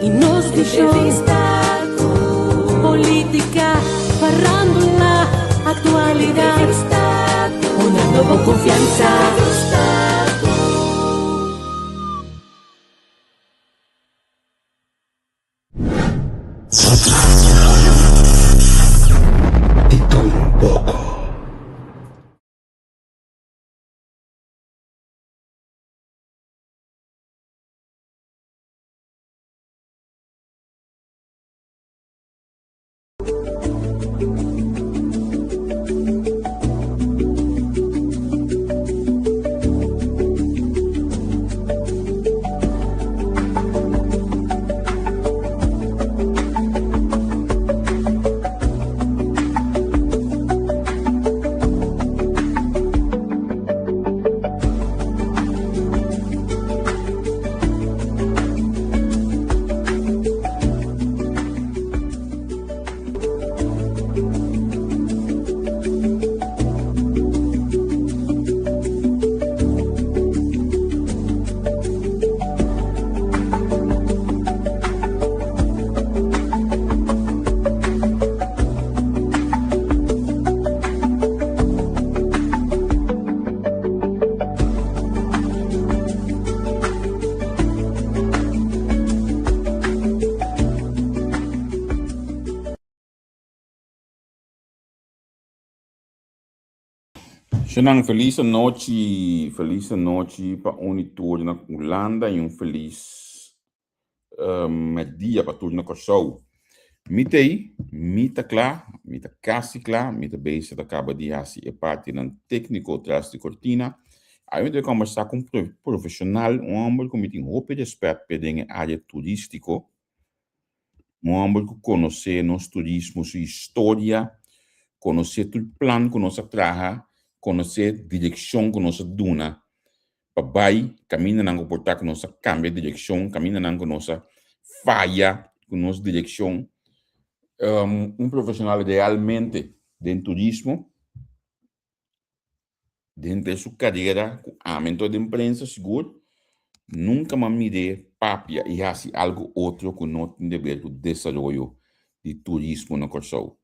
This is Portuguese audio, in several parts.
e nos Entrevista, política, farándula, actualidad, una nueva confianza. De todo un poco. Xanang, feliz noite para Unitur na Holanda e feliz dia para tudo na Kòrsou. Mita klaar, mita kasi klaar, mita bezig acaba de assim é parte do técnico atrás de cortina. Aí eu tenho conversar com profissional, homem que tem hopi de expert em área turístico, homem que conhece nosso turismo, sua história, conhecer todo plano que nós trabalha, conhecer direção que nós duna, para caminhar na comportar que nós cambia de direção, caminhar na nossa falha, com nossa direção. Profissional realmente dentro do turismo, dentro de sua carreira, com aumento de imprensa, seguro, nunca me mire papia e assim algo outro que não tem a ver com o Desaroyo de turismo na Kòrsou.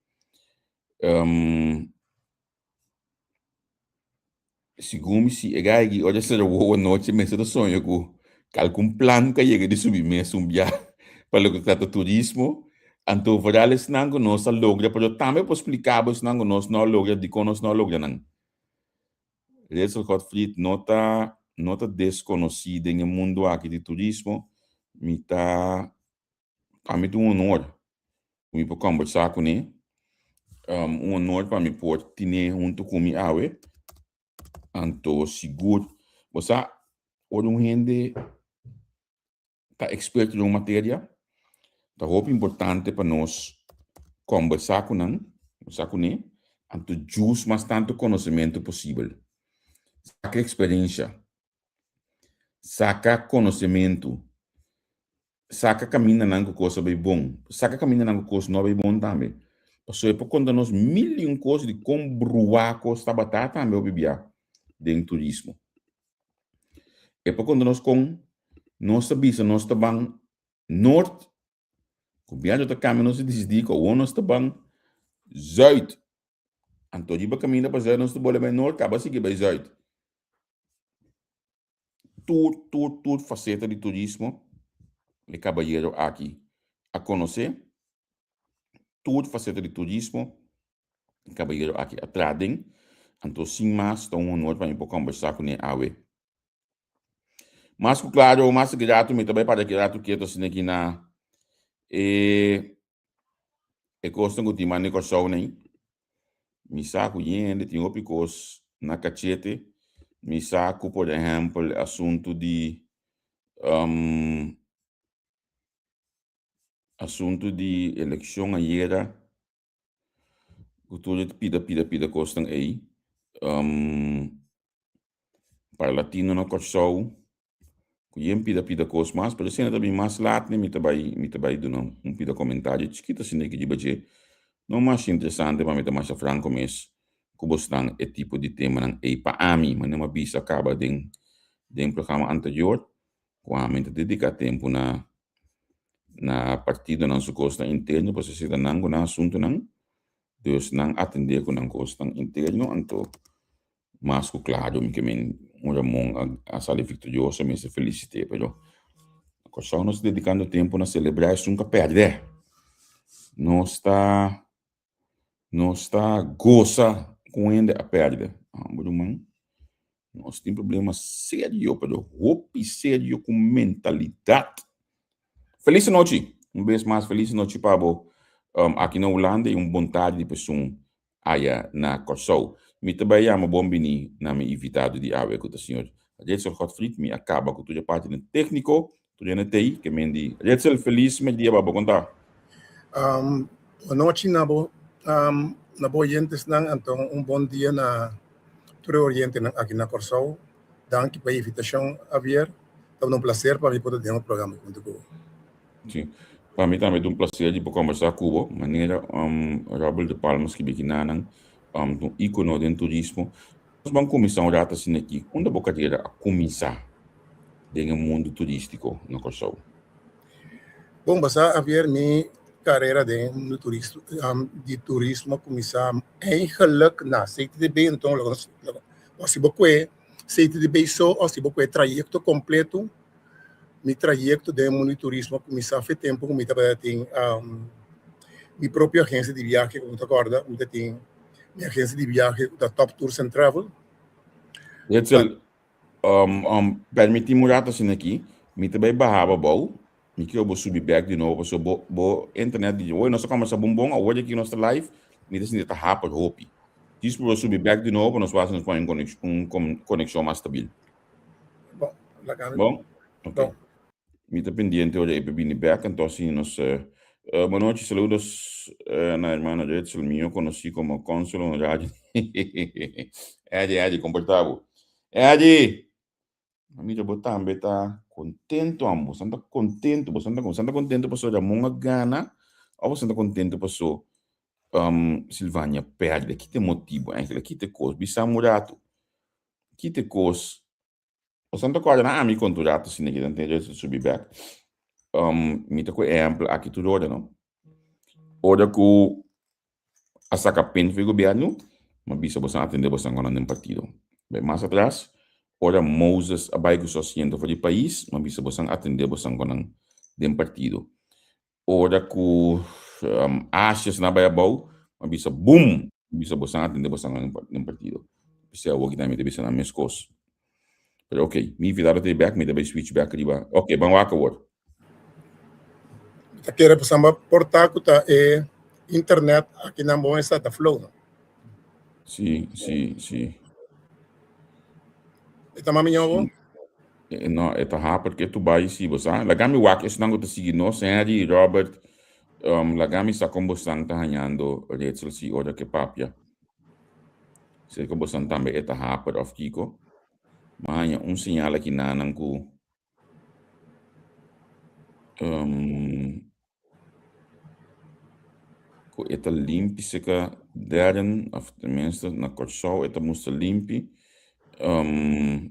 Segundo se é que olha ser boa noite, mas eu sonho com algum plano que chega de subir mesmo para o que trata turismo. Então, varales nango nós logra, pero também para explicar os nango nós não logra de conos não logra não. Ritzel Godfried nota desconhecida em mundo aqui de turismo, me tá para mim um honor, me para conversar com ele, honor para mim por ter junto comigo awe. Anto seguro, você gente tá expert em matéria, tá hopi importante para nós conversar com ele, anto jus mais tanto conhecimento possível. Saca experiência, saca conhecimento, saca caminho na coisa bem bom, saca caminho na coisa não bem bom também. Porque por conta nós mil coisas de como bruar coisa batata também o bebia dentro do turismo. E por conta nós com nossa bisa, nós tabang norte, com viagem da caminho nós desdica, ou nós tabang zuid. Então, de caminho para zuid, nós tabang bem norte, acaba seguir bem zuid. Tudo faceta de turismo, o caballero aqui a conhecer, tudo faceta de turismo, o caballero aqui a trading. Então, sim, mas estou honor para mim para conversar com ele awe. Mas claro, mas grato me também para grato que eu estou aqui na costa do timane Kòrsou nem. Me saco gente tem opicos na cachete. Me saco, por exemplo, assunto de eleição ayer. Tudo pida costam aí. Para latino na Kòrsou. Kujem pida coisa mais, pero se também mais lá nem me tabai do não pida comentário chiquita se que de baje não mais interessante para me mais franco mes kubostan é tipo de tema não é para mim mas não bisa acaba den programa anterior com a mente dedicar tempo na na partido ng su costa interno, pues si danang na asunto ng Deus nang atender ko ng costa interno, anto mas ko claro que men mura mong a sali victorioso, me se felicite, pero Kòrsou nos dedicando tempo na celebrar isso nunca perde. Não está goza com ele a perde. Nós temos problema sério, pero hopi sério com mentalidade. Feliz noite. Vez mais feliz noite para aqui na Holanda e vontade de pessoa aí na Kòrsou. Me também é uma bombini na minha invitado de água com o senhor Ritzel Godfried, me acaba com toda a parte técnico, toda a TI, que me diz. Ritzel, feliz me dia para contar. Boa noite, Nabo. Nabo oyentes nang então bom dia na todo oriente aqui na Kòrsou. Danke pela invitação, Javier. É prazer para mim poder ter programa contigo. Sim. Para mim também é prazer de conversar com você. Maneira, Robert de Palmas que biquinanan, ícone do turismo. Nós vamos começar rata assim aqui. Onde a bocadeira a começar dentro do mundo turístico na Kòrsou? Bom, basta Javier, minha carreira de turismo começar eigenlijk na CTDB, então se você CTDB só, se você trajeto completo, meu trajeto de mundo turismo começar faz tempo que eu tenho minha própria agência de viagem, como tu acorda, eu tenho minha agência de viagem da Top Tours and Travel. Ritzel, permitimos rata assim aqui, me também barrava bom. Me que eu vou subir back de novo, so bo internet de hoje nós vamos bom hoje aqui nossa live, me disse que tá rápido hopi. Diz para subir back de novo, nós vamos fazer conexão mais estável. Bom, legal. Bom, ok. Me tá pendiente hoje aí para vir back, então assim nós boa noite, saludos na irmã Ritzel, minha conheci como cônsul na rádio. Edi, comportável. Edi. A mim já botar tá contento, amor. Você tá contento, pessoa da monga gana, ou você tá contento, pessoa Silvânia perde. Que tem motivo, hein? Que tem coisa, bisa murato. Que tem coisa. Você tá com a me conturato, se ninguém entende, eu subir back. Me tá com exemplo aqui tudo hora, não? Ora com a saca pen foi governo, mas bisa você atender você agora no partido. Bem mais atrás. Ora Moses abai ko sosiento for di país, mabisa bosang atender bosang ko ng partido. Ora ko Asias na bayabaw, mabisa boom, mabisa bosang atender bosang ng partido. Bisa wag kita mita bisa na meskos. Pero okay, mi vidaro te back, mi tabi switch back riba. Okay, bang waka word. Aqui era para portar que tá internet aqui na boa está flow. Sim. Ita mami nyobo? No, ito rápido que tu vai se você. Lagami wak is nango te sige no, Sandy, Robert, lagami sa kombosang tahanyando Ritzel si ora que papia. Se kombosang também ito rápido of Kiko. Mahanya sinal aqui nanang ko ko ito limpi seka deren of tenminste na Kòrsou ito moest limpi. Não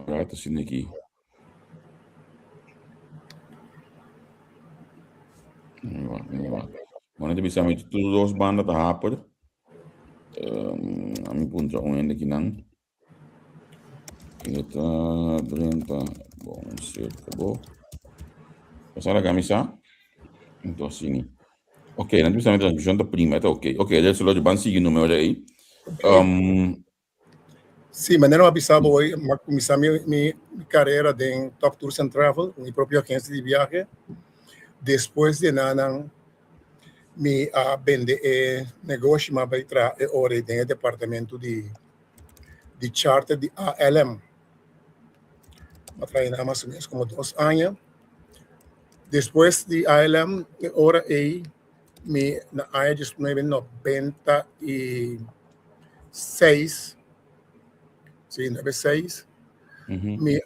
vai tá assim aqui. Mana tu bisa meter tudo os bandas da rápido. A mim punta ainda aqui não. Kita 30, bom, certo, bom. Passar a camisa. Então assim. Ok, nanti bisa meter transmissão da prima, tá ok. Ok, já só de ban seguir número aí. Sim, mas não avisava hoje, mas começar minha carreira de Top Tours and Travel, minha própria agência de viagem. Depois de nada, me vende negócio, mas vai trazer hora dentro do departamento de charter de ALM. Mas trai nada mais ou menos como 2 anos. Depois de ALM, hora aí, me na área de 96. Sim, 96. Me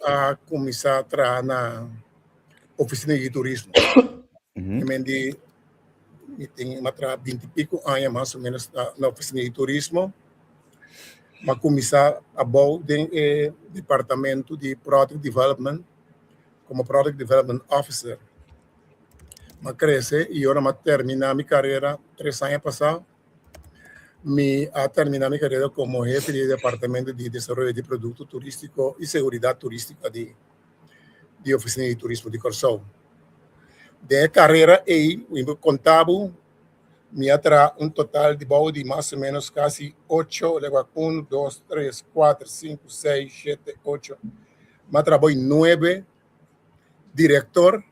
começar a trabalhar na Ofisina di Turismo. Me tenho 20 e pico anos mais ou menos na Ofisina di Turismo. mas começar a bom departamento de Product Development, como Product Development Officer. Mas cresce e agora terminar minha carreira 3 anos passados. Terminar minha carreira como jefe de departamento de Desaroyo de produkto turistiko e Seguridat turística de Ofisina di Turismo de Kòrsou. De carreira aí, eu contava, me atra total de mais ou menos quase 8, leva 1, 2, 3, 4, 5, 6, 7, 8. Me trabalhei 9 diretor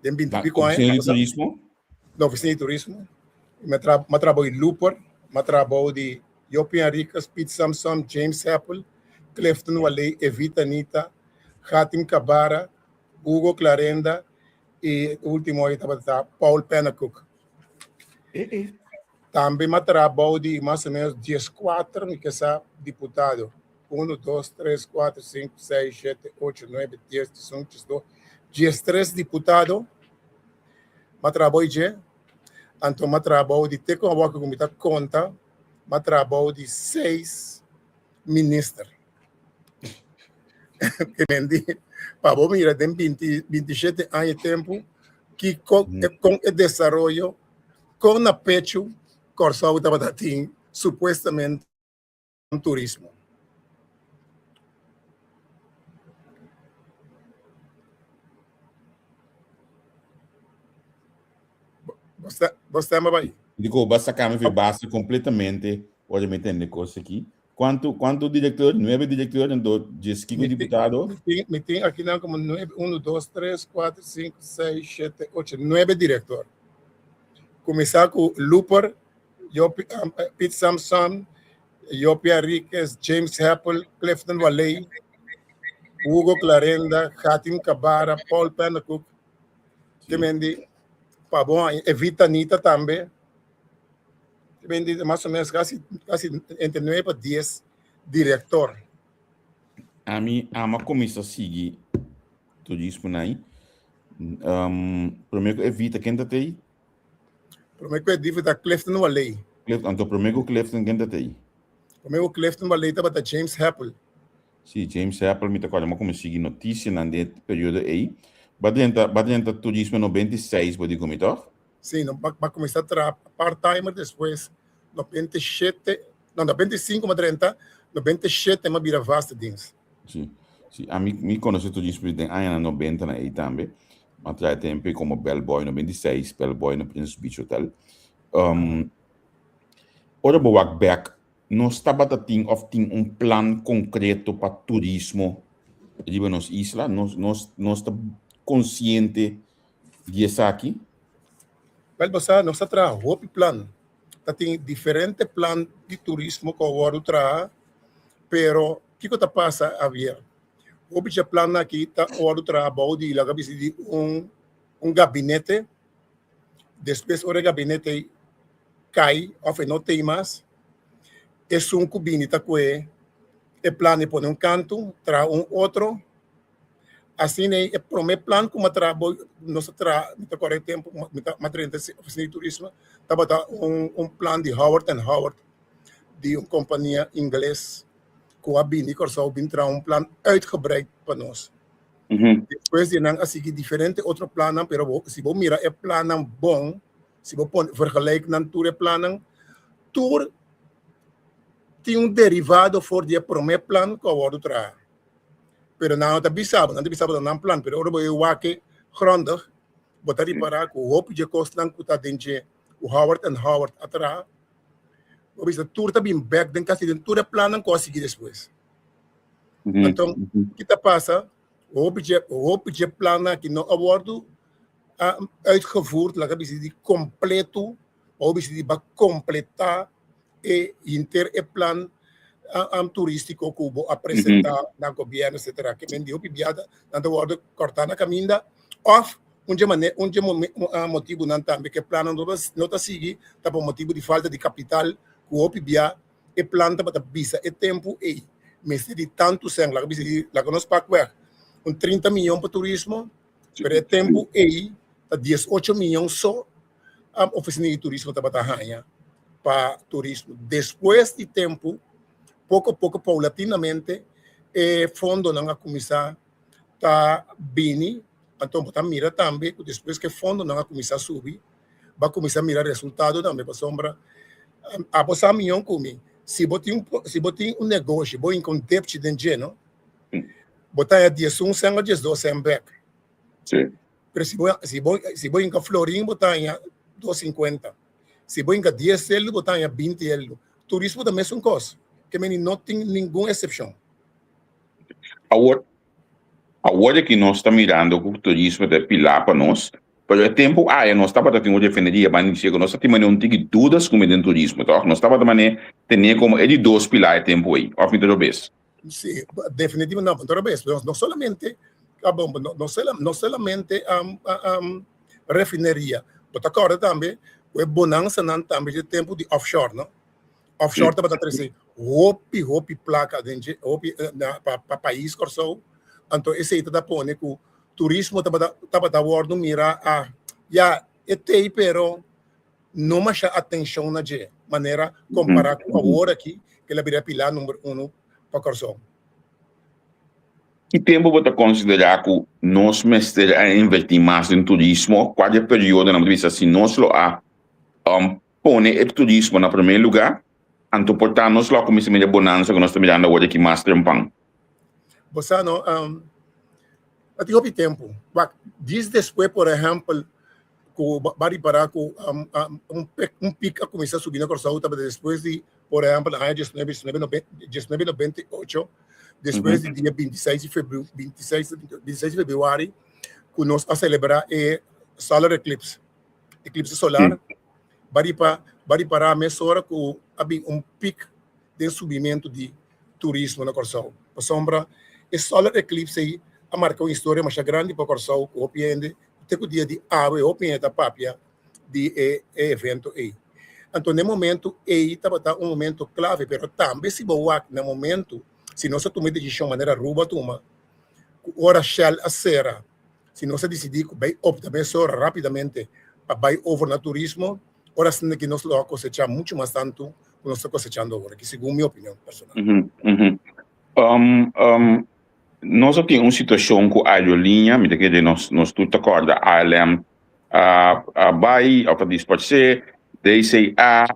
de 20 e pico anos. Oficina de Turismo? Da Oficina de Turismo. Me trabalhei Looper, me trabalhei de European Ricas, Pete Samson, James Apple, Clifton Walley, Evita Nita, Hatim Kabara, Hugo Clarenda e o último aí estava Paul Pennacook. Também me trabalhei de mais ou menos 14, que é deputado. 1, 2, 3, 4, 5, 6, 7, 8, 9, 10, 11, 12, 13 deputados. Me trabalhei então, eu trabalho de ter como a comida conta, eu trabalho de 6 ministros. Que nem de, para você mirar, tem 27 anos de tempo, que com o Desaroyo, com a pecho, Kòrsou estava tendo, supostamente, um turismo. Você ama aí? Digo, basta que basta completamente, obviamente, a negócio aqui. Quanto diretor? 9 diretores, então, 10 deputados? Me tem aqui não como 9, 1, 2, 3, 4, 5, 6, 7, 8, 9 diretores. Começar com Looper, Pete Samson, European Ricas, James Apple, Clifton Walley, Hugo Clarenda, Hatim Kabara, Paul Pennacook, também para bom, Evita Nita também. Também mais ou menos quase entre 9 e 10 diretor. A mim, comissão seguir turismo aí. Primeiro Evita, quem está aí? Primeiro Evita Clifton Walley. Então, primeiro Clifton, quem está aí? Primeiro Clifton Walley estava James Apple. Sim, James Apple, me está falando como seguir notícia nesse período aí. Badenta turismo 96, pode comentar? Sim, vai começar a trabalhar part-timer depois, 97, não, 95, 30, 97 é uma vira vasta dins. Sim, a mim conhece turismo de anos 90 aí também. Mas traz tempo como Bellboy 96, Bellboy no Prince Beach Hotel. Ora, boa back, nós estava tem plan concreto para turismo de nas islas, nós está consciente disso aqui? Você não está trabalhando hopi plan. Tem diferentes planos de turismo que eu vou trabalhar, pero o que está passando a ver? O plano aqui está o trabalho de lá de gabinete, depois o gabinete cai, ou não tem mais, é gabinete que plano põe canto, traz outro. Assim, é o primeiro plano como trabalho, nós trabalhamos, no tempo, mas 30 Ofisina de Turismo, estava plano de Howard, de uma companhia inglesa, que a Bini Kòrsou traz plano uitgebreid para nós. Depois de não seguir diferente outro plano, pero se você mirar é plano bom, se você vergelijken com tour plano, tour tem derivado for de primeiro plano que eu vou trabalhar. Pero não está bisado não plano, pero agora eu aqui grondig, botar para que o hopi de costa não está dentro o Howard atrás, o bisa tour está bem back dentro que tour é plano não conseguir depois. Então, o que está passa? O hopi de plano que não abordo uitgevoerd, lá que de completo, o bisa de completar e inter e plan turístico que vou apresentar no governo, etc. Que me deu piada, não vou cortar na caminha, off, motivo não também que plano não está seguir, tá por motivo de falta de capital, que o pibia e planta para bisa e tempo e mas de tanto sangue, lá que nós pagamos 30 milhões para turismo, pero e tempo e tá 18 milhões só a oficina de turismo tá para turismo. Depois de tempo pouco a pouco, paulatinamente, fundo não a começar a bini, então botar mira também, depois que fundo não a começar a subir, vai começar a mirar resultado também, para sombra. A você milhão comigo. Se botar um negócio, vou em contexto de dinheiro, botar a 10 sem a 10 sem back. Sim. Pero se vou em florinho, botar em 250. Se vou em 10 euros, botar em 20 euros. Turismo também é uma coisa, que não tem nenhuma exceção. Agora que nós estamos mirando o turismo de pilar para nós, pero o tempo, nós estamos tendo uma defenderia, mas chega, nós temos não tem dúvidas como é turismo, então nós estamos também tendo como de dois pilares tempo aí, ou de vez. Sim, definitivamente não, outra vez, não somente não somente refineria, mas agora também o bonança não também de tempo de offshore, não? Offshore está para trazer hopi placa dentro hopi para país Kòrsou. Então, esse aí está pondo que o turismo está para no mira já tem, pero não mais atenção na maneira comparar com a hora aqui que ele vira pilar número 1 para Kòrsou. Que tempo você considerar que nós mestres a investir mais em turismo? Qual é o período na vista se nós lo a põe o turismo na primeiro lugar? Então, portanto, nós lá começamos a bonança que nós estamos mirando agora aqui mais tempão. Você não, até o tempo. Diz depois, por exemplo, que para com pico a começar a subir na Kòrsou, depois de, por exemplo, em 1998, depois do dia 26 de fevereiro, que nós a celebrar solar eclipse solar, para a mesma hora que havia pico de subimento de turismo na Kòrsou. Por sombra, esse solar eclipse aí marca uma história mais grande para Kòrsou, que hopi tem o dia de ave, hopi da papia de evento aí. Então, no momento aí estava um momento clave, mas também se boa no momento, se nós tomamos decisão de maneira ruba, ora shell a serra, se nós decidir que vai optar mesmo rapidamente para vai over no turismo, ora sim que nós vamos cosechar muito mais tanto que nós estamos cosechando agora, que segundo minha opinião personal. Nós temos uma situação com a aerolinha, me que nós tudo acorda, a ALM, vai, a disposer, DCA,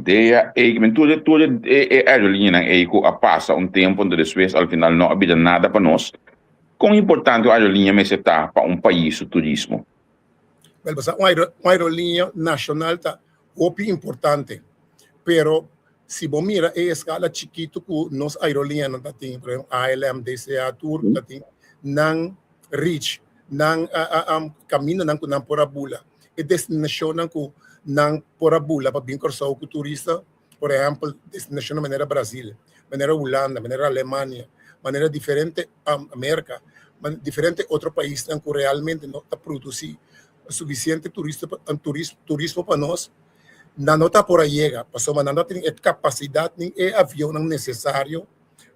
DEA, mas tudo a aerolinha a passa tempo onde depois, ao final, não havia nada para nós. Quão importante a aerolinha está para país, o turismo? Uma aerolinha nacional está importante, pero se você mira a escala chiquito que nós aerolinhas não tem, por exemplo, ALM, DCA, Tour, não reach, não caminho não com por a bula, e destinação não com não por a bula para vir Kòrsou com turista, por exemplo, destinação na maneira Brasil, maneira Holanda, maneira Alemanha, maneira diferente América, diferente outro país que realmente não está produzindo suficiente turismo para nós. Não está por aí, passou, mas não tem capacidade nem avião necessário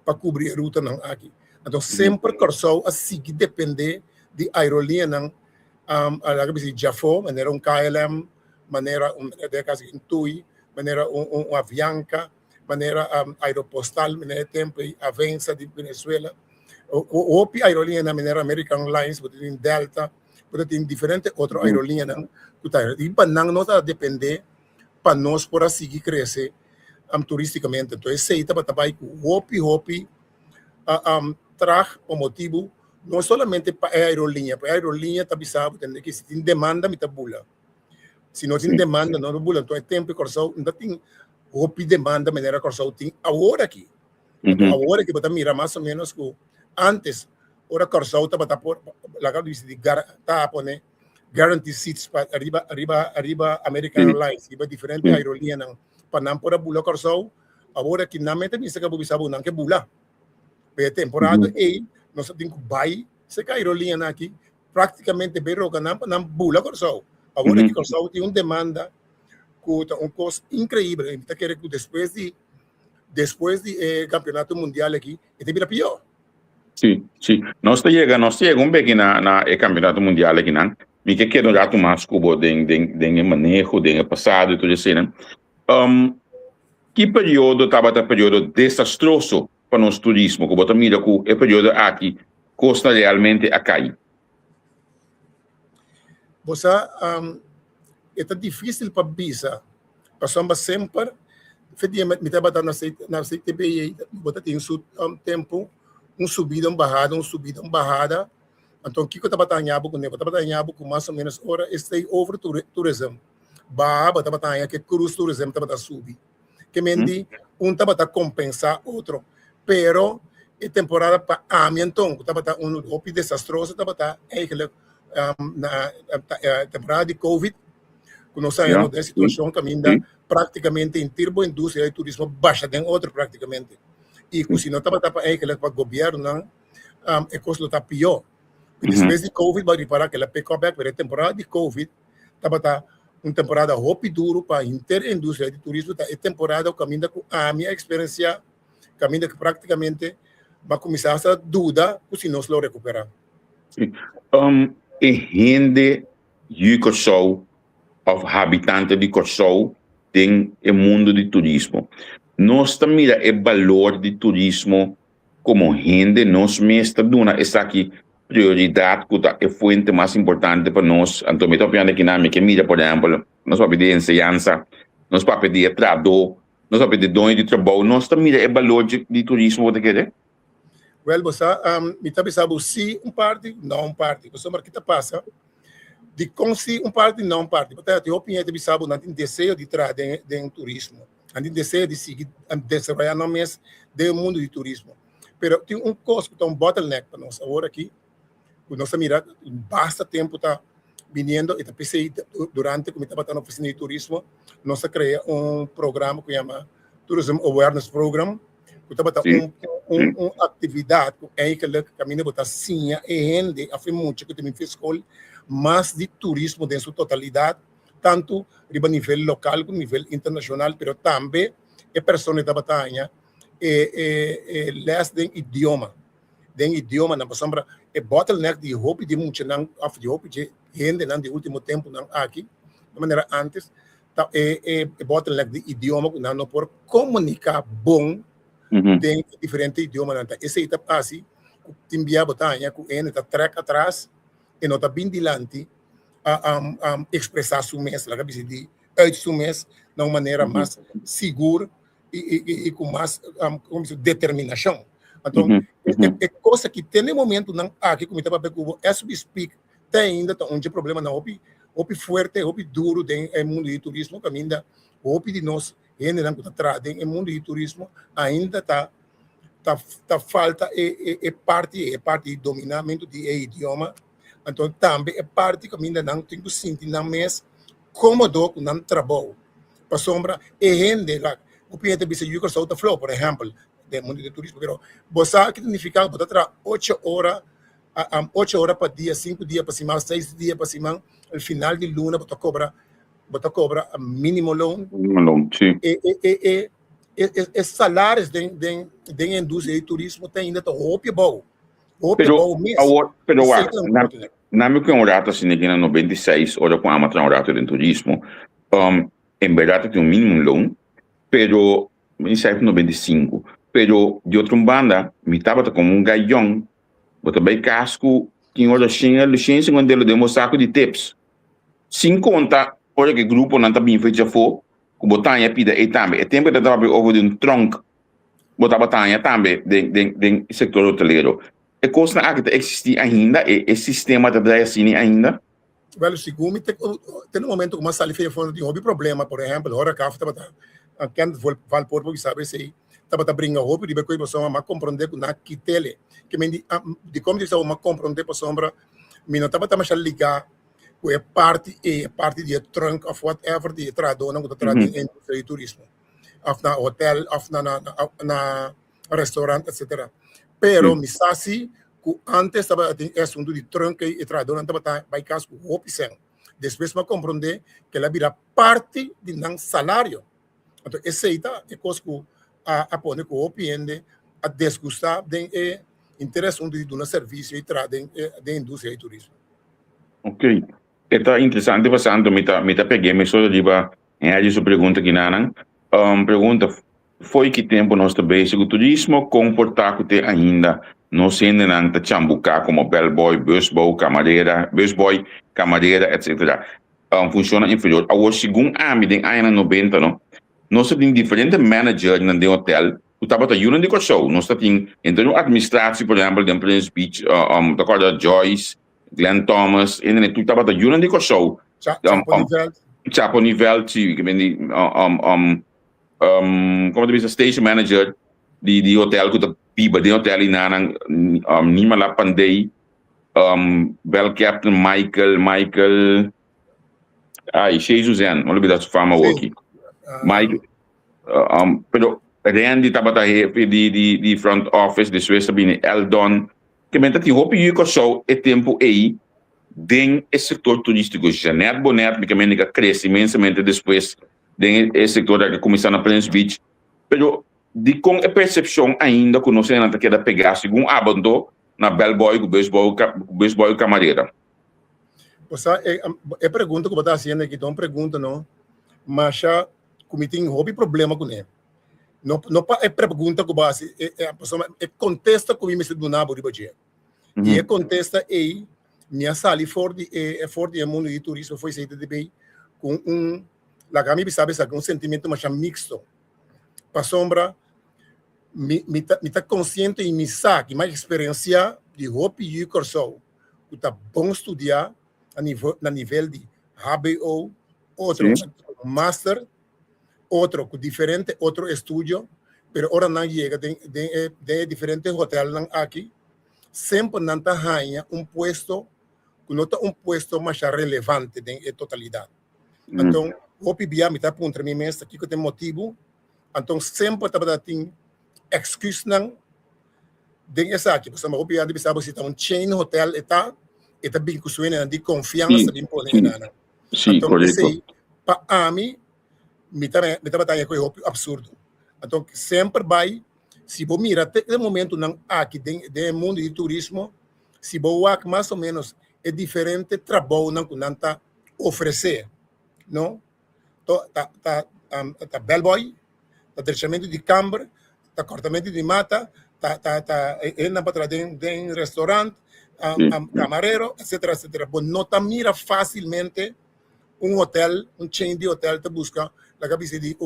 para cobrir a ruta aqui. Então, sempre Kòrsou a seguir depender de aerolinha já foi, maneira KLM, maneira um TUI, maneira Avianca, maneira aeropostal, maneira tempo Avença de Venezuela. O hopi aerolinha na maneira American Lines, tem Delta, tem diferentes outras aerolinhas. E para não está depender para nós por seguir crescer turisticamente. Então, esse aí está para o hopi traz o motivo não somente para a aerolinha está bisado, tem que se tem demanda, me bula. Se não tem demanda, não bula. Então, é tempo que Kòrsou não tem hopi demanda, maneira Kòrsou tem agora aqui. Então, agora que você mira mais ou menos que antes, ora Kòrsou está por lá que está poner guaranteed seats para arriba American Airlines, riba diferente aerolinha para não por a bula Kòrsou, agora que na mente me se acabou bisabo não que bula. Pela temporada aí nós temos que vai se a aerolinha aqui praticamente bem roga não bula Kòrsou. Agora que Kòrsou tem uma demanda com um custo incrível, então quer que depois de campeonato mundial aqui, ele vira pior. Sim. Nós chegamos bem na campeonato mundial aqui, não? Me que quero já tomar cubo de manejo, de passado e tudo isso, né? que período estava o período desastroso para nosso turismo, que bota mira que é período aqui custa realmente a cair. Você é difícil para visa, passamos sempre, efetivamente, me estava na CTBI, bota tem um tempo, subida, uma barrada, então o que eu estava tanhando com ele, estava tanhando com mais ou menos hora, stay over tourism, estava tanhando que cruise tourism estava subir, que mendi estava compensar outro, pero a temporada para então estava hopi desastroso, estava eigenlijk na temporada de Covid, que nós sabemos da situação que ainda praticamente em termos de indústria de turismo baixa tem outro praticamente, e se não estava eigenlijk para o governo, a coisa está pior. Depois de Covid, vai reparar que ela pegou back para a temporada de Covid, estava uma temporada hopi duro para a indústria de turismo, a temporada caminha com a minha experiência, caminha que praticamente vai começar a dúvida se nós lo recuperar. E gente de Kòrsou, ou habitante de Kòrsou, tem o mundo de turismo. Nós também mira o valor de turismo como gente, nós mesmos duna essa aqui prioridade que é a fonte mais importante para nós. Então, me estou pensando que na mira, por exemplo, nós vamos pedir ensinança, nós vamos pedir tradutor, nós vamos pedir dono de trabalho, nós também mira o valor de turismo, você quer? Well, você me está pensando se parte, não parte. Você marca que passa de com se parte, não parte. Porque a opinião é pensando não tem desejo de entrar em turismo, não tem desejo de seguir desenvolver no mês do mundo de turismo. Pero tem coisa que é bottleneck para nós agora aqui. Nós mira basta tempo tá vindo e tá pensei durante como estava na oficina de turismo, nós cria programa que chama Tourism Awareness Program. Estava atividade que caminha botar sim e rende a muito que também fez escola mas de turismo em sua totalidade tanto a nível local como nível internacional pero também a pessoa da batalha les den idioma na sombra e bottleneck de hopi de muito não af de hopi de rende não de último tempo não aqui de maneira antes bottleneck de idioma não por comunicar bom tem diferentes idiomas. Esse aí está assim, o enviar botanha, com ele está track atrás, e não está bem dilante a expressar seu mês, lá que de seu mês, de uma maneira mais segura e com mais determinação. Então, é coisa que tem no momento não aqui como estava pegando, as we speak, tem ainda um problema na hopi forte, hopi duro no mundo do turismo, que ainda hopi de nós não no mundo do turismo ainda tá falta parte de dominamento de idioma, então também é parte que ainda não tem que sentir na mês cômodo com o trabalho para sombra rende lá o cliente bisa yuko sa outra flow por exemplo do mundo do turismo pero você que significa botar 8 horas 8 horas para dia 5 dias para semana 6 dias para semana no final de luna botar cobra mínimo loan sim. E salários da indústria de turismo tem ainda hopi bom mesmo. Pero na minha que um rato assim aqui na 96 hora com a um rato de turismo em verdade tem mínimo loan pero me sai 95 pero de outra banda me tava como gaião bota bem casco que hora licença quando ele deu saco de tips 50 hora que grupo não tá bem feito for com botanha pida e também é tempo de trabalhar over de tronco botar botanha também de setor hoteleiro é coisa que existe ainda é sistema de dar assim ainda well segundo tem um momento como a salifa foi de hobby problema por exemplo hora que estava quando val por porque sabe se estava brinca hobby de coisa pessoa mas compreender com na kitele que me de como diz uma compreender para sombra me não estava mais ligar é parte de trunk of whatever de tradona com tradona em indústria de turismo of na hotel of na restaurante etc pero me sabe que antes estava tem assunto de trunk e tradona estava vai caso com hopi sem depois me compreender que ela vira parte de não salário então esse aí é coisa que a pôr com hopi a desgustar de interesse de um serviço e de indústria de turismo. Ok. Está interessante bastante, me peguei, me só riba em a sua pergunta aqui, Nanan. Pergunta, foi que tempo nós também com o turismo, comportar que ainda não sendo nada chambucar como bellboy, busboy, camareira, etc. Funciona inferior. A segundo ano, em ano 90, não? Nós temos diferentes managers no hotel. O estava da Union de Kòrsou. Nós temos, então, administração, por exemplo, de Prince Beach, da corda Joyce, Glenn Thomas, e tu estava da Union de Kòrsou. Chapo nível, sim, que vem como diz, station manager de hotel que tá piba de hotel e nanang nima lá pandei bel captain Michael ai Jesus não lembro da sua fama aqui Mike pero Randy tabata hefe de front office de Suécia bem Eldon que menta ti hopi yuko show e tempo aí den esse setor turístico Janet Bonet que menica cresce imensamente depois den esse setor que começou na Prince Beach pero de com a percepção ainda que nós ainda queda pegar segundo abandono na bellboy busboy camareira. Pois é pergunta que eu estou fazendo aqui, então pergunta não, mas já como tem hobby problema com ele. Não é pergunta que eu faço, é contesta que eu me sinto na boa de e é contesta aí minha sala forte é mundo de turismo foi feita de bem com lá que me sabe um sentimento mais mixto. Para sombra me tá consciente e me sabe mais experiência de hopi e Kòrsou que tá bom estudar na nível de HBO outro master outro diferente outro estúdio pero ora não chega de diferentes hotéis aqui sempre não tá ganha puesto que não tá puesto mais relevante em totalidade então hopi bia me tá ponto mim mesmo aqui que tem motivo então sempre tá para ter excuse não den essa aqui você hopi ande bisa você tá chain hotel eta bem que suena de confiança de impor nada então correto para mim me tá com hopi absurdo então sempre vai se você mira até o momento não aqui de mundo de turismo se você mais ou menos é diferente trabalho não que não tá oferecer não tá bellboy tá treinamento de câmara tá cortamento de mata tá na para de restaurante camareiro etc bom não tá mira facilmente hotel chain de hotel te busca la cabeça de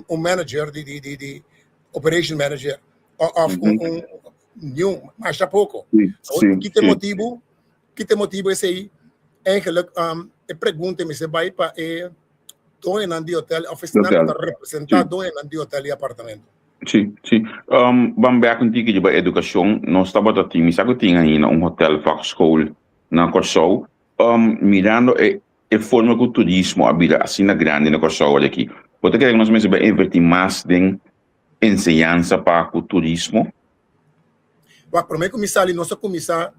manager de operation manager of new mais pouco que tem motivo esse aí eigenlijk pergunta-me se vai para dono de hotel, oficina para representar dono de hotel e apartamento. Sim. Vamos ver contigo de educação. Nós estamos aqui, me sabe que tem ainda hotel facschool na Kòrsou. Mirando a forma que o turismo habita assim na grande na Kòrsou aqui. Você quer que nós mesmos investir mais em ensinança para o turismo? Para mim, começar ali, nós começar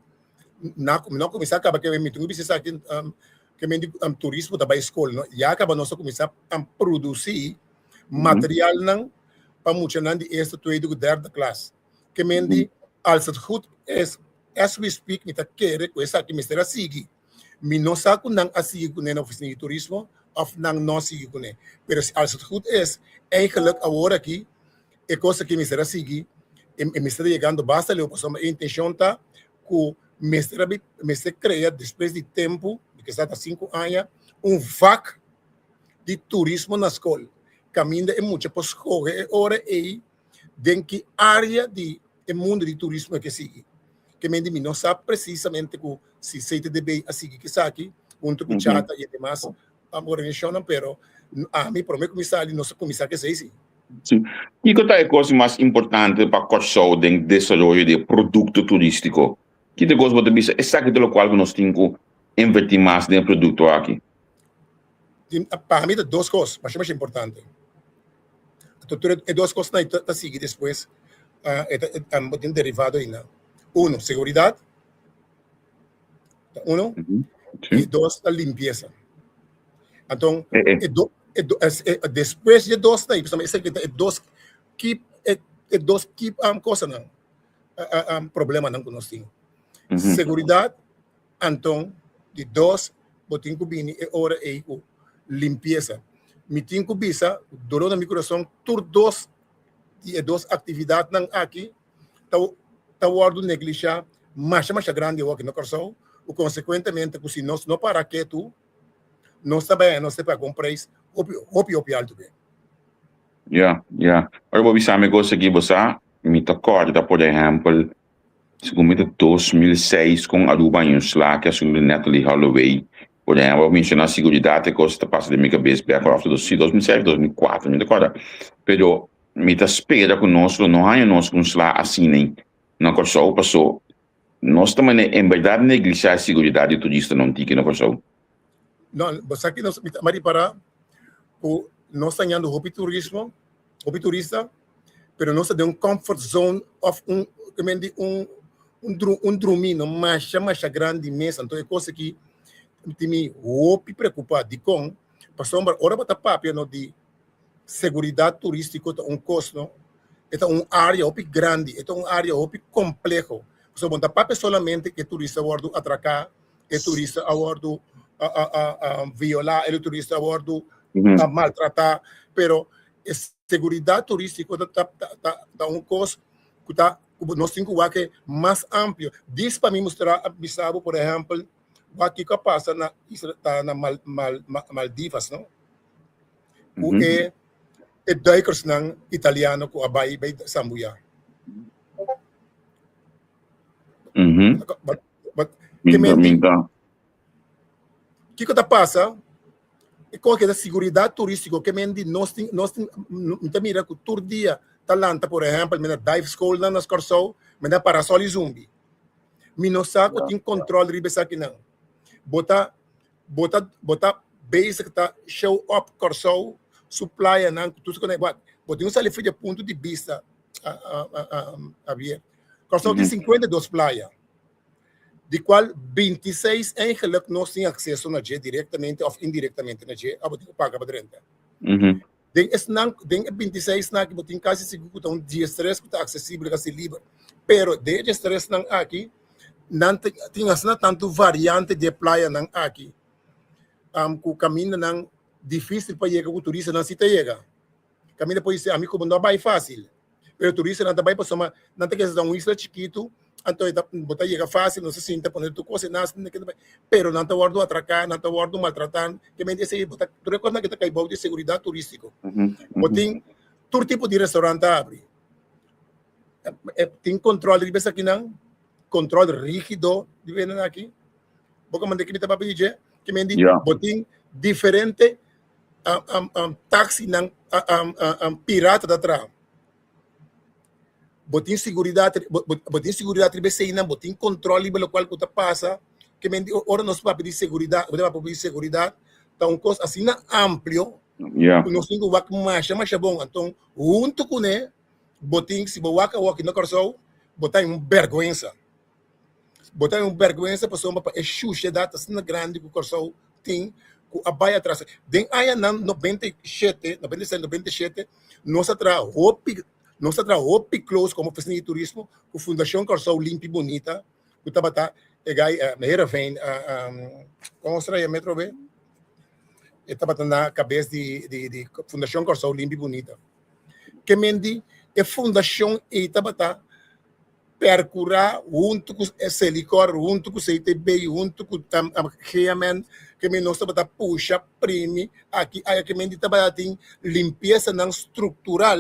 não começar acaba que me tenho que aqui que me turismo da escola, não? E acaba nós começar a produzir material não para muitos não de esta tweede derde classe. Que me di als het goed is, as we speak, me tá querer com essa que me será seguir. Me não sabe não a seguir com na oficina de turismo of não seguir com ele. Mas als het goed is, eigenlijk agora aqui é coisa que me será seguir. E me está chegando basta le opção a intenção tá que me será criar depois de tempo que está há 5 anos, vac de turismo na escola. Caminha é muito para escolher hora aí, em que área de mundo de turismo é que sigue. Que me não sabe precisamente que se se deve a seguir que sabe, junto com chata e demais, a organização, pero a mim prometo começar ali, nosso começar que sei sim. Sim. E qual é a coisa mais importante para Kòrsou de Desaroyo de produto turístico? Que de coisa você diz, é sabe do qual nós temos que investir mais em produto aqui? Para mim, duas coisas, mas é mais importante. É duas coisas que seguem depois, tem derivado ainda. Seguridade. E dois, a limpeza. Então, depois de dois, dois coisas não. Problema não que nós temos. Seguridade, então, de dois, botem que vem hora aí com limpeza. me tinha bisa, durou na meu coração, tur dos atividades não aqui, tá guardo negligenciar, mais grande aqui no Kòrsou, e consequentemente, se nós não parar quieto, nós também não se para comprar hopi alto bem. Ora, vou bisa me gosta aqui, você me acorda, por exemplo, segundo 2006, com a Aruba em Isla, que é sobre Natalie Holloway, por exemplo, eu mencionei a Seguridat, que costa passa de minha cabeça, bem, agora, 2006, 2004, me acorda. Pero, me espera conosco, não há nós com Isla assim, nem, na Kòrsou, passou, nós também, em verdade, negligenciar a Seguridade do turista não tinha na Kòrsou. Não, você aqui, nós, para nós estamos hopi turismo, hopi turista, pero nós temos comfort zone of drumino mais grande mesa, então é coisa que me hopi preocupado de com, para sombra, ora para papia no de seguridade turístico, custo, é área hopi grande, é área hopi complexo, so bom, papia solamente que turista guardo atracar, que turista guardo violar, ele turista guardo maltratar, pero seguridade turística tá custo que nós temos que mais amplo. Diz para mim mostrar, bisabo, por exemplo, o que passa na Maldivas, não? O é duikers ng italiano ko abay Sambuya. Que passa? E qualquer da seguridade turística que mendi nós mira que todo dia talanta, por exemplo, me dive school na nas Kòrsou, me dá parasol e zumbi. Me não sabe que tem controle riba aqui não. Bota base que tá show up Kòrsou, supply não tudo que não é. Bota sali de ponto de vista Kòrsou tem 52 praias, de qual 26 eigenlijk nós temos acesso na G diretamente ou indiretamente na G, a paga para renta. Den 26 na que botin quase seguro que um dia stress que está acessível que se livre, pero de stress não aqui não tem tanto variante de praia não aqui, com caminho não difícil para chegar o turista não se chega, caminho pode ser amigo não vai fácil, pero o turista não vai para soma não tem que ser isla chiquito. Então, botar chega fácil, não se sente poner tu coisa, pero não te guardo atracar, não te guardo maltratar, que me diz, tu recorda que está caibou de seguridade turístico. Botem todo tipo de restaurante abre. Tem controle de aqui não, controle rígido de vender aqui. Boca manda que me tá pedir, que me diz, botem diferente táxi não pirata da trama. Botin seguridade não, botin controle pelo qual você passa, que ora nós vamos pedir seguridade, então coisa assim amplo, nós temos que mais bom, então junto com ele, botin se boaca na Kòrsou, botar vergonha para sombra para xuxa data assim grande que o Kòrsou tem, com a baia atrás, den aí na 97, nós atrás hopi close como Ofisina di Turismo, com Fundação Kòrsou limpa e bonita, que estava como será a metro B? Estava na cabeça de Fundação Kòrsou limpa e bonita. Que mendi a fundação estava percurar junto com esse licor, junto com o CTB, junto com o Guia, que me nós estava puxa prime aqui, que mendi estava tem limpeza não estrutural.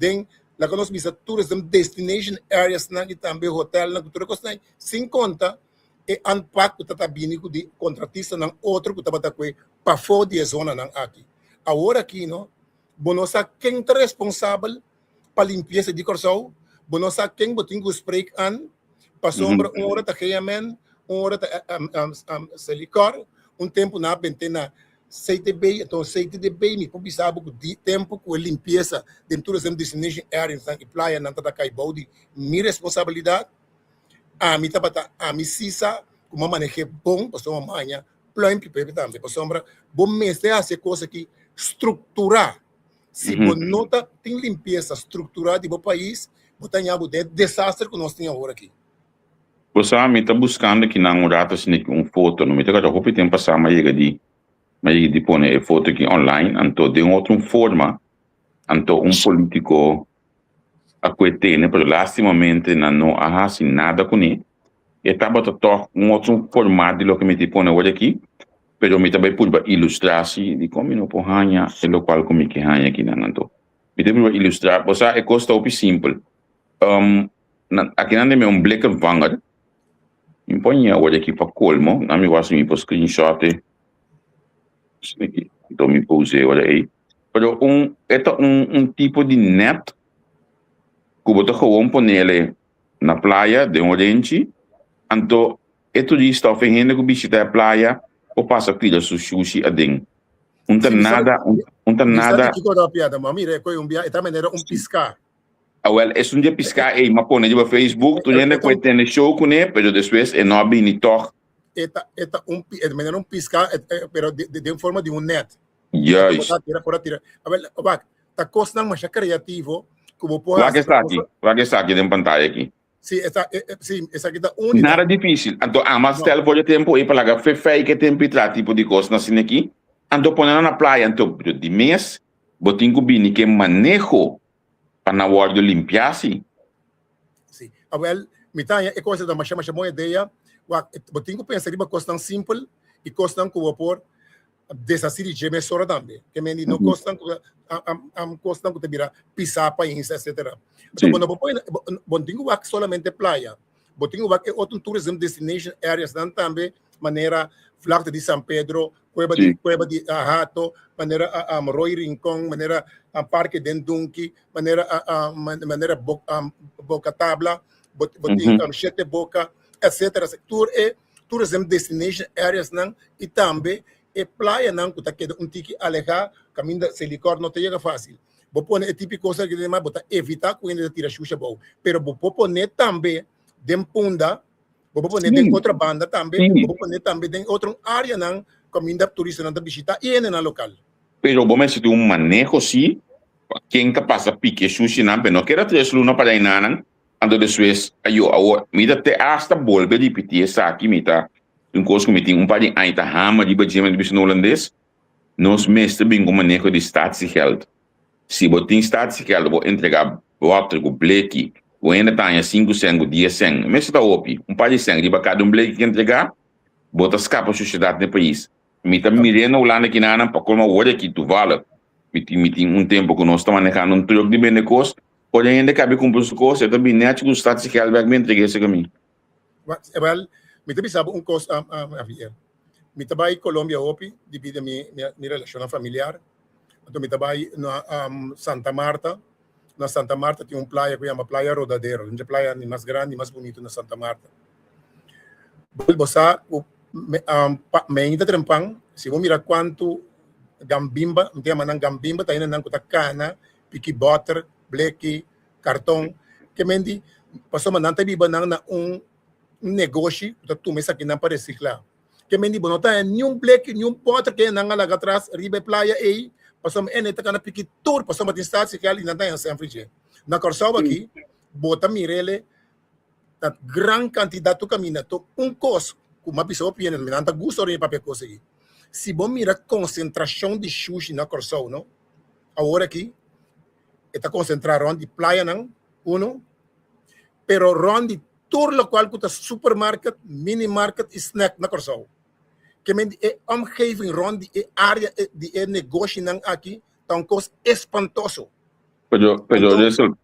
Den lá que nós visa tourism destination areas na que também hotel na cultura costa sem conta e anpak que tá binico de contratista na outro que tá com para fora de zona na aqui agora aqui não bonosa quem é responsável para limpeza de Kòrsou bonosa quem botinho spray an para sombra hora tá Guia hora tá selicor tempo na bentena CTB, então CTB me publicava de tempo com a limpeza dentro da destination areas e praia não está caibou de minha responsabilidade a mim a mim sisa como manejo bom para sua manhã planti também para sombra bom mestre essa coisa que estruturar se bom nota tem limpeza estruturada do país botar de desastre que nós temos agora aqui. Você me está buscando aqui na rata assim foto, não me está com roupa tem passar mais de Mas ele põe a foto aqui online, então de outra forma, então político a coetene, pero lastimamente não há assim nada com ele. E estava toch outro formato de lo que me te põe hoje aqui, pero me também por ilustrar de como não por hanha, é lo qual como que hanha aqui na nanto. Me te por ilustrar, você é costa opi simple. Aqui não é black and vanger. Me põe hoje aqui para colmo, na me was me por screenshot. Então me puse olha aí. Pero tipo de net que você gewoon ponele na praia de Oriente, então é turista oferecendo que visita a praia ou passa aqui su sushi a dentro. Não tem nada, não tem nada. Que coisa piada, mami, esta maneira piscar. Well, é dia piscar aí, mas põe no Facebook, tu ainda pode ter show com ele, mas depois é não bem toch. Esta maneira piscar, pero de forma de net. Yes. Por tirar. A ver, tá costando mais criativo. Vai que está aqui dentro pantalla aqui. Sim, essa aqui está única. Nada difícil. Então, mas tel por tempo aí para lá que fez que tempo tra tipo de coisa assim aqui. Então, ponendo na praia, então, de mês, botinho que bini que manejo para na hora de limpiar-se. Sim. A ver, mitad é coisa da mais boa ideia. Botinho que pensa que é coisa tão simples e coisa tão como por desasir de gemer sora também. Que me não costam costam que te vira pisar país, etc. Então, botinho que solamente praia. Botinho que outro tourism destination areas também maneira Flacta de São Pedro, Cueva de Ahato, maneira Roy Rincón, maneira Parque Dendunki, maneira Boca Tabla, botinho Sete Boca, etc. Tourism destination areas e também e praia não que tá queda tiki alejar caminho se licor não te chega fácil. Vou pôr é típico coisa que demais botar evitar que ainda tira xuxa bom, pero vou pôr também dem punda, vou pôr dem outra banda também, vou pôr também dem outra área não caminho da turista não da visita e na local. Pero bom mas se tu manejo sim, quem tá passa pique xuxa não, pero não quero três luna para aí não, ando depois ayo mira te hasta volve de repetir essa aqui mita. Coisa que tem par de anos hama de budget de holandês, nós mestre bem com manejo de staatsgeld. Se você tem staatsgeld, vou entregar water com bleque, vou ainda tenha 5 cent, 10 cent, mas está hopi, par de cent, de cada bleque que entregar, bota escapa a sociedade do país. Me tá mirando a Holanda que não para como hoje aqui tu vale. Me tem tempo que nós estamos manejando troco de bem de coisa, pode ainda caber com os coisas, eu também net que o staatsgeld vai me entregar esse caminho. Well, me te sabe coisa me trabalho em Colômbia hopi devido a minha relação familiar. Então me trabalho na Santa Marta. Na Santa Marta tem praia que chama Praia Rodadeiro, uma praia mais grande e mais bonita na Santa Marta. Você me ainda trempang, se você mirar quanto gambimba, não tem manan gambimba, tá ainda não com cana, piqui butter, bleque, cartão, que mendi passou manan tá biba na negócio, tu me aqui não para reciclar. Que me diz, não tem nenhum black, nenhum potre que não lá atrás, riba praia aí, passamos em tá na pique tour, passamos em estado que ali não tem sem frigir. Na Kòrsou aqui, bota mirele, a gran quantidade de caminho, coisa, como uma pessoa piena, não tá gosto de papel coisa aí. Se bom mira concentração de sushi na Kòrsou, não? Agora aqui, está concentrado onde playanan, pero onde todo local que supermarket, minimarket e snack na Kòrsou. Que men é omgeving rond die área de negócio não aqui, tá coisa espantoso. Pero isso,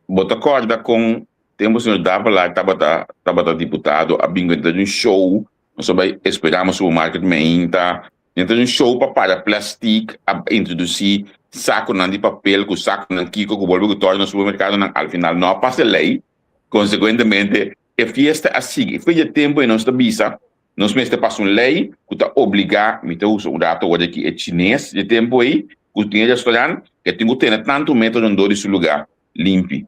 bota corda com temos senhor dava lá, tava deputado, a bingo de um show, nós só vai esperamos o supermarket meinta, então um show para plástico, a introduzir saco de papel, com saco de kiko, com bolso que torna no supermercado, al final não passa lei. Consequentemente, a fiesta assim, foi de tempo e nós da bisa, nós mesmo passamos lei que está obrigado, me usa um dato hoje aqui é chinês de tempo aí, que tem restaurante que tem que ter tanto metro onde do seu lugar limpo.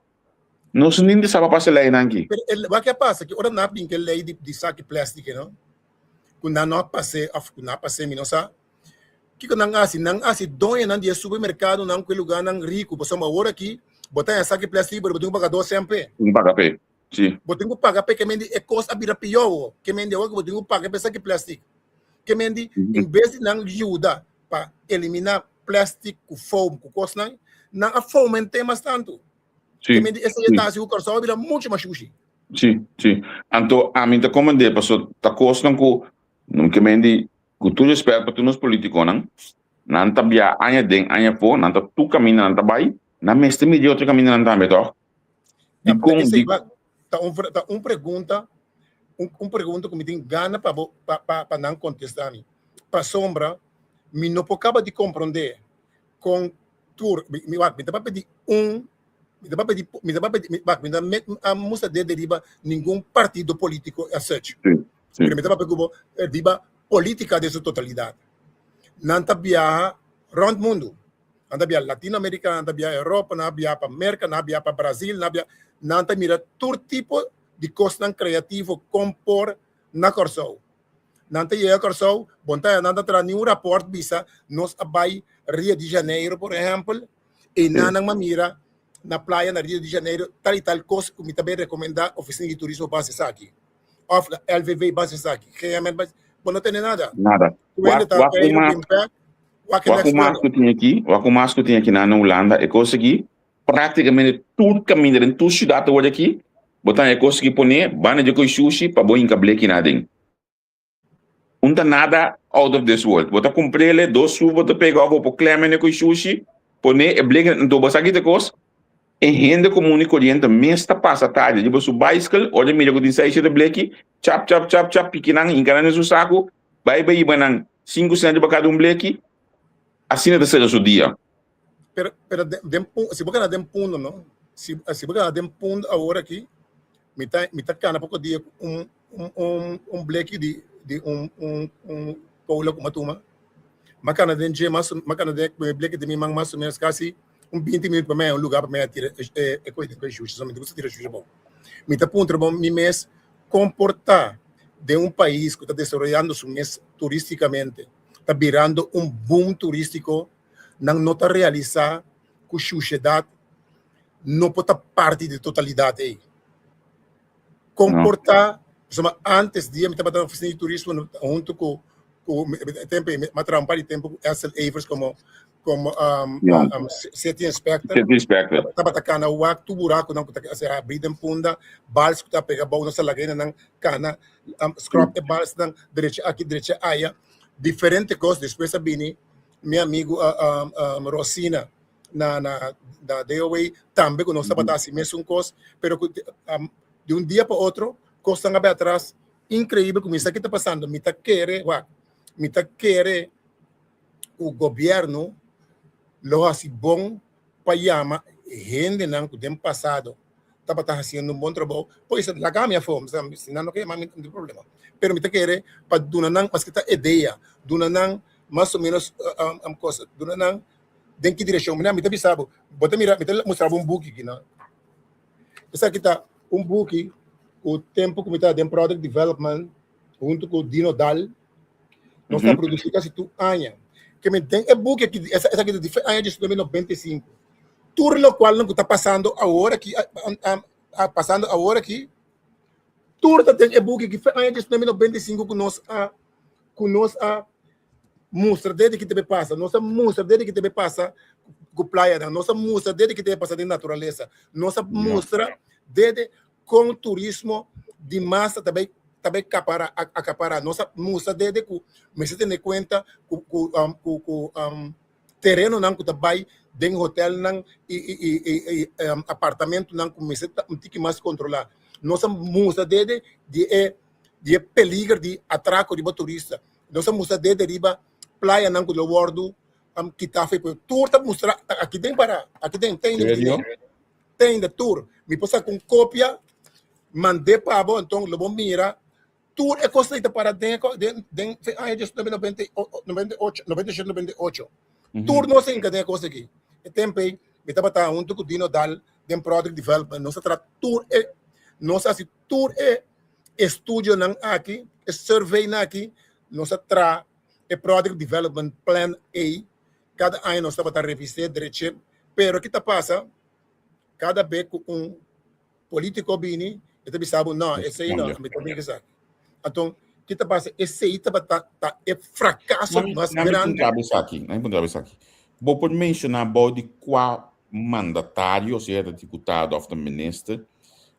Nós nem sabe passar lei aqui. O que passa que ora não tem que lei de saco plástico, não? Quando não passei, não sabe? Que não assim, dono não de supermercado não que lugar não rico, você uma hora aqui botar saco plástico, mas botar pagador sempre. Paga pé. Sim. Botar pagar pé que mendi é coisa a bira pior, que mendi agora botar pagar pé saco plástico. que mendi em vez de não ajuda para eliminar plástico, foam, coisa não a fomente mais tanto. Que mendi essa etapa o Kòrsou vira muito mais sushi. Sim, sim. Então, a mim tá comandei, passou, tá costando com, não que mendi, com tudo espera para todos os políticos, não tá bia, anya den, anya po, não tá tu caminho, não tá bai, na mestre me deu outro caminho, não tá melhor. De como, de... Tá pergunta que me tem gana para não contestar. Para sombra, me não acaba de compreender com tour, me dá pedir a moça de deriva nenhum partido político as such. Me dá pedir deriva política de sua totalidade. Não tá viaja round mundo. Não tá viaja Latinoamérica, não tá viaja Europa, não tá viaja para América, não tá viaja para Brasil, não tá mira todo tipo de coisa criativo compor na Kòrsou. Não tá chega Kòrsou, bom tá não tá traz nenhum rapport visa nos vai Rio de Janeiro, por exemplo, e não mira na praia na Rio de Janeiro tal e tal coisa que me também recomenda Ofisina di Turismo base aqui. Of LVV base aqui. Realmente não tem nada. Nada. O mais que eu tinha aqui na Holanda, eu consegui praticamente tudo caminho em tudo cidade hoje aqui, botar eu consegui pôr bana de sushi para bom encable aqui nada. Não tá nada out of this world. Botar comprei ele, 2 suvos, botar pegar o para clemen com sushi, pôr e bleque então botar aqui de coisa. E rende comum e corrente, mesta passa tarde, tipo su bicycle, olha mira que diz aí de bleque, chap, piquinang, encarando no saco, vai banang 5 centavos para cada bleque, assim é de ser o seu dia. Pero se você não punto, não? Se você não punto agora aqui, me tá cana pouco dia bleque de Paula com uma turma. Macana de gemas, macana de bleque de mim mais ou menos quase 20 minutos para mim, lugar para mim tirar coisa de sushi, somente você tira sushi bom. Me tá ponto bom, me mes comportar de país que está desarrollando su mês turisticamente, está virando boom turístico, não está realizar com sociedade, não pode parte de totalidade aí. Comportar, antes de me estava na oficina de turismo junto com tempo, um par de tempo, Essel Evers como Seti Inspector. Estava atacando o acto, buraco, não está abrindo em funda, balas que está pegando, bom, não se lagueira, não cana, scrap e balas, não, direita aqui, direita aí, diferente coisa, depois sabini, meu amigo Rosina, na DOA, também, que não estava assim, mesmo coisa, pero de dia para outro, coisa estão atrás, incrível, como isso aqui está passando, me está querer o governo lo assim bom para chamar gente não que tem passado estava fazendo bom trabalho, pois lá minha fome, senão não tem problema. Pero me está querer para donar mas que está ideia, donar mais ou menos coisa, donar tem que direção, me está bisabo, bota mira, me está mostrando book aqui, não? Essa aqui está book, o tempo que me está de product development junto com o Dino Dal, nós estamos produzindo quase 2 anos. Que me tem book aqui, essa aqui de ano de 1995. Tudo o qual não está passando agora aqui, tudo tem book aqui, ano de 1995 que nós mostra desde que te passa, nós mostra desde que te passa com playanan, nós mostra desde que te passa de natureza, nós mostra desde com turismo de massa também acaparar nossa música desde que você tem conta com terreno não que vai dentro hotel não e apartamento não que você tem que mais controlar nossa música desde de peligro de atraco de turista nossa música desde riba praia não que o wordo que tá feito tour tá mostrar aqui tem de tour me passa com cópia mandei para bom então lo bom mira tudo é conceito para dentro de 98. Tudo não se encadena coisa aqui. E também, me estava junto com o Dino Dal, de product development, nós trata tudo é estúdio aqui, é survey aqui, nós trata é product development plan A, cada ano nós estava revisar direito, pero o que passa, cada vez com político bini, ele sabe, não, esse aí não, me também que sabe. Então, kita passa esse aí é fracasso mais grande. Não me aqui. Vou por mencionar de qual mandatário, seja deputado ou ministro,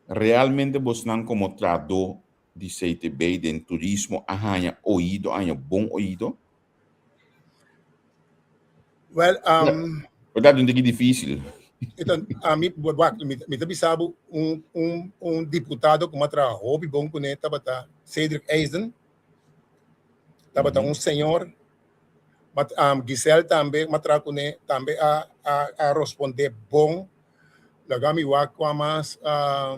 realmente você não como tradutor de CTB de turismo, arranha ouído, arranha bom ouído. Well, verdade, não é difícil. então, a mim, me sabe deputado como tra hopi bom com ele, tava Cedric Eisen, tava senhor, mas Giselle também, matra com ele, também a responder bom, lagami wakwa mas a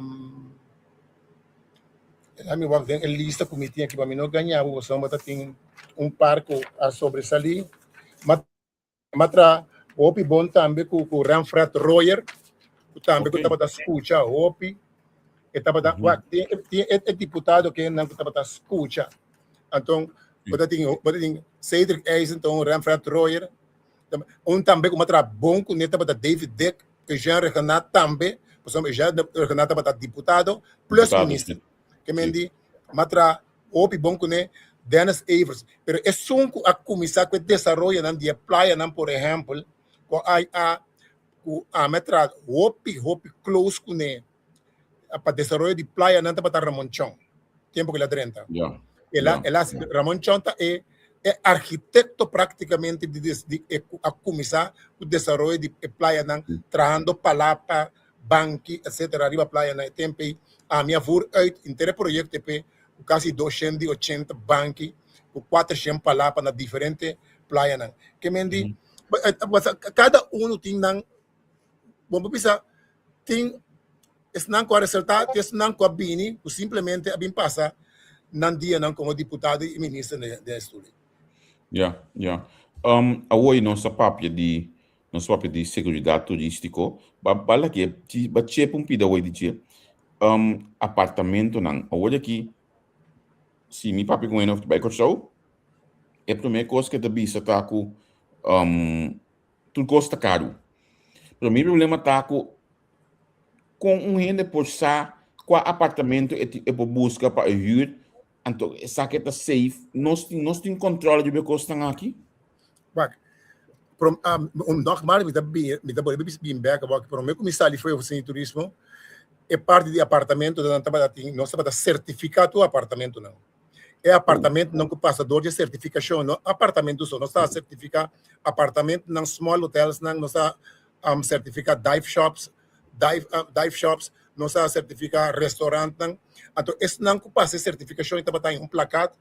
wak den lista comitia aqui para mim não ganhar, você tem parco a sobresalir, matra hopi bom também com o Ramfrat Royer, também que estava escuta hopi, que estava é deputado que não estava escuta, então você tem Cedric Eisen, então Ramfrat Royer, também com matra bom com ele estava David Deck, que já Renato também, porque já Renato estava deputado plus ministro, que me diz matra hopi bom com ele Dennis Evers, pero é sunco a começar com o Desaroyo nan dia playanan, por exemplo, com a metra hopi close com ele, para Desaroyo de playanan para Ramonchon, tempo que ele 30. Ela Ramonchon é arquiteto praticamente de a começar o Desaroyo de playanan, trajando palapa, banqui, etc. Riba playanan, tempo a minha voor uit intere projeto quase 280 banki, com 400 palavras na diferentes praias. Que me diz, cada tem vamos pensar, tem não com resultado, não com bini, simplesmente a bem passar não dia não como deputado e ministro da estudo. Hoje nossa papia de Seguridat turistiko, bala que batia pida hoje de apartamentunan. Hoje aqui se mi papi com ele vai Kòrsou, é a primeira coisa que também está com tudo custa caro. Para mim o problema está com renda por sa com apartamento é por busca para hyr, então essa que está safe, nós tem controle de o que custa aqui. Normal me dá bem back about para mim começar ali foi o Ofisina di Turismo é parte de apartamento da nós estava certificado o apartamento não. É apartamento não que passador de certificação, não apartamento só, não está certificado apartamento não small hotels não está certificado dive shops, não está certificado restaurante não. Então esse não que passa certificação estava tá em placado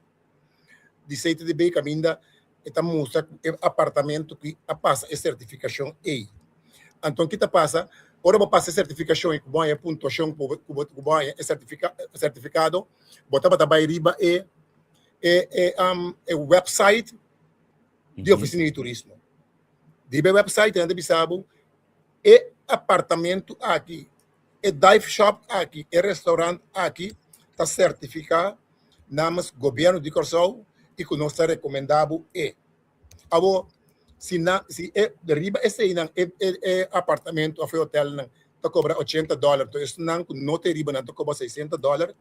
de CTB caminda está mostra apartamento que passa a certificação aí. Então que passa ora vou passar certificação em Guia, pontuação Guia é certificado, botava também riba é website de Ofisina di Turismo. De website onde sabe é apartamento aqui, é dive shop aqui, é restaurante aqui, está certificado, namens governo de Kòrsou e que nós recomendamos Abo se é de riba esse não é apartamento ou hotel não tá cobra $80, então isso não tem riba não tá cobra $600.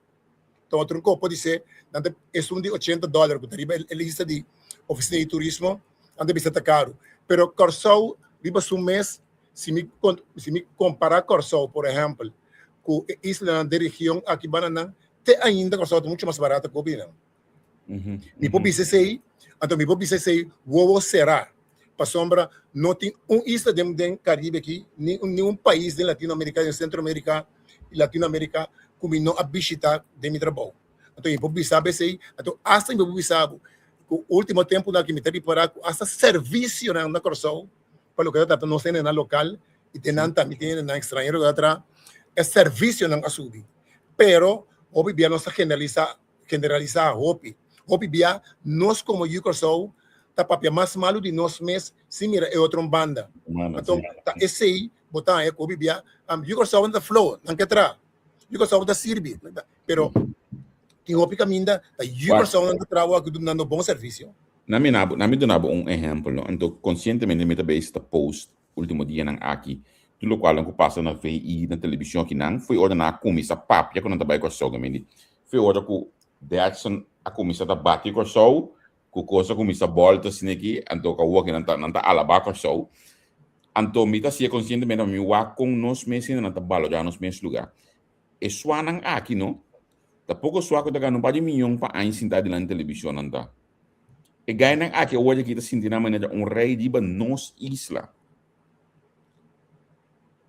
Então outro pode ser não é de $80 que riba é lista de Ofisina di Turismo ande bisa tá caro. Pero Kòrsou riba um mês se me comparar Kòrsou, por exemplo, com isla da região aqui banana tem ainda Kòrsou muito mais barata que o Guia. Me pode dizer então me pode dizer o será para sombra não tem isla do Caribe aqui nenhum país da Latinoamérica, Centro-América e Latinoamérica como não a visitar de meu trabalho. Então eu pode saber se então hasta eu pode saber o último tempo na que me teve para hasta serviço na Kòrsou para o que está não sendo na local e tem também na estrangeiro que atrás é serviço na subir. Pero hopi bia nossa generalizar hopi bia nós como Kòrsou tá papia mais malo de nós mês se mira é outra banda. Então tá esse aí botar é hopi bia Kòrsou anda flow não que tra Kòrsou anda sirve pero tem hopi caminda tá Kòrsou anda trabalho dando bom serviço. Na me donava exemplo, então conscientemente me também está post último dia nang aqui, tudo qual não passa na VI na televisão aqui não foi hora na comissa papia quando trabalho com a sogra me foi hora com a comissão da bate Kòrsou, que coisa comissão volta assim aqui, então que o que não tá alaba Kòrsou, então me tá se conscientemente me wa com nós mesmos não tá valorar nos mesmos lugar. E suanan aqui não, tá pouco suaco da não pode milhão para a ensinar de lá na televisão não tá. E ganha aqui hoje aqui tá sentindo maneira rei de nos isla.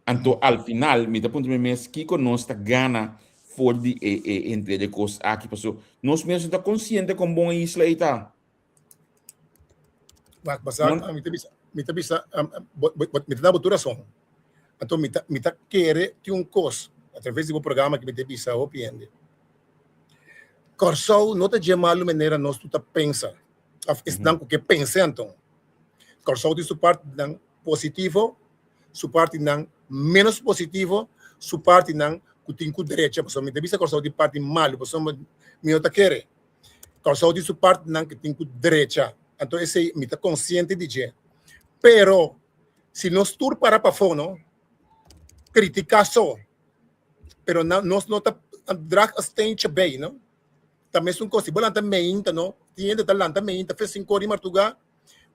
Então, al final, me dá ponto mesmo que nós está gana for de entre de coisas aqui, pessoal. Nós mesmos está consciente com bom isla e tá. Basta, me dá boturação. Então, me querer que coisa, através do programa que me bisa hopi. Kòrsou não está de mal maneira nós tu tá pensa. Estão com que pensa então. Kòrsou de sua parte não positivo, sua parte não menos positivo, sua parte não que tem com direita, pessoal. Me bisa Kòrsou de parte mal, pessoal me outra querer. Kòrsou de sua parte não que tem com direita. Então esse me está consciente de que. Pero se nós tur para fora, criticar só. Pero nós não tá drag a stage bem, não? Também são coisas, bola também, não? Tinha de tal também, fez 5 horas martuga,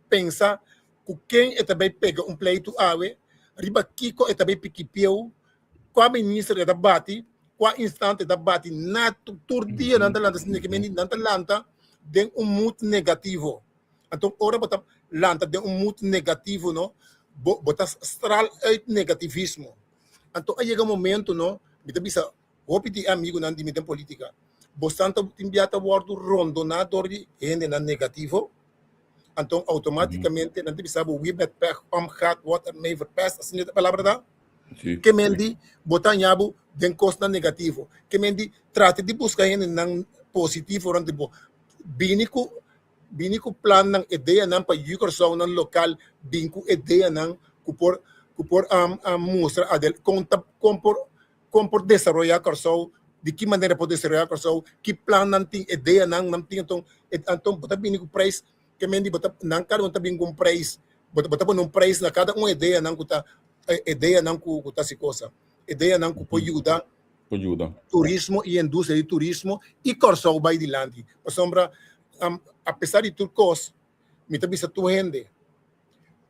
pensa que quem é também pega pleito ave, riba kiko é também piquipiu, qual ministro é bate, qual instante é bate, na tur dia na lanta, se nem que na lanta, tem mood negativo. Então, ora bota lanta tem mood negativo, não? Bota stral uit negativismo. Então, aí chega momento, não? Me bisa, hopi de amigo não de meter política. Bastante timbiata wordo rondonador de gente na negativo. Então, automaticamente, não bisa we bet pech omgaat wat ermee verpest. Assim é a palavra da? Que mendi botar nhabo den costa negativo. Que mendi trate de buscar gente na positivo, onde binico plan ng ideia ng pag-Kòrsou ng lokal, binico ideia ng kupor mostra adel compor desarrollar Kòrsou, de que maneira pode desarrollar Kòrsou, que plan nanting ideia ng então bota binico price, que mendi bota nang cada um também com price, bota por um price na cada uma ideia ng kuta ideia ng kuta si cosa, ideia ng kupo ajuda turismo e indústria de turismo e Kòrsou vai dilante. Por sombra apesar de tudo coisa, me também se tu rende.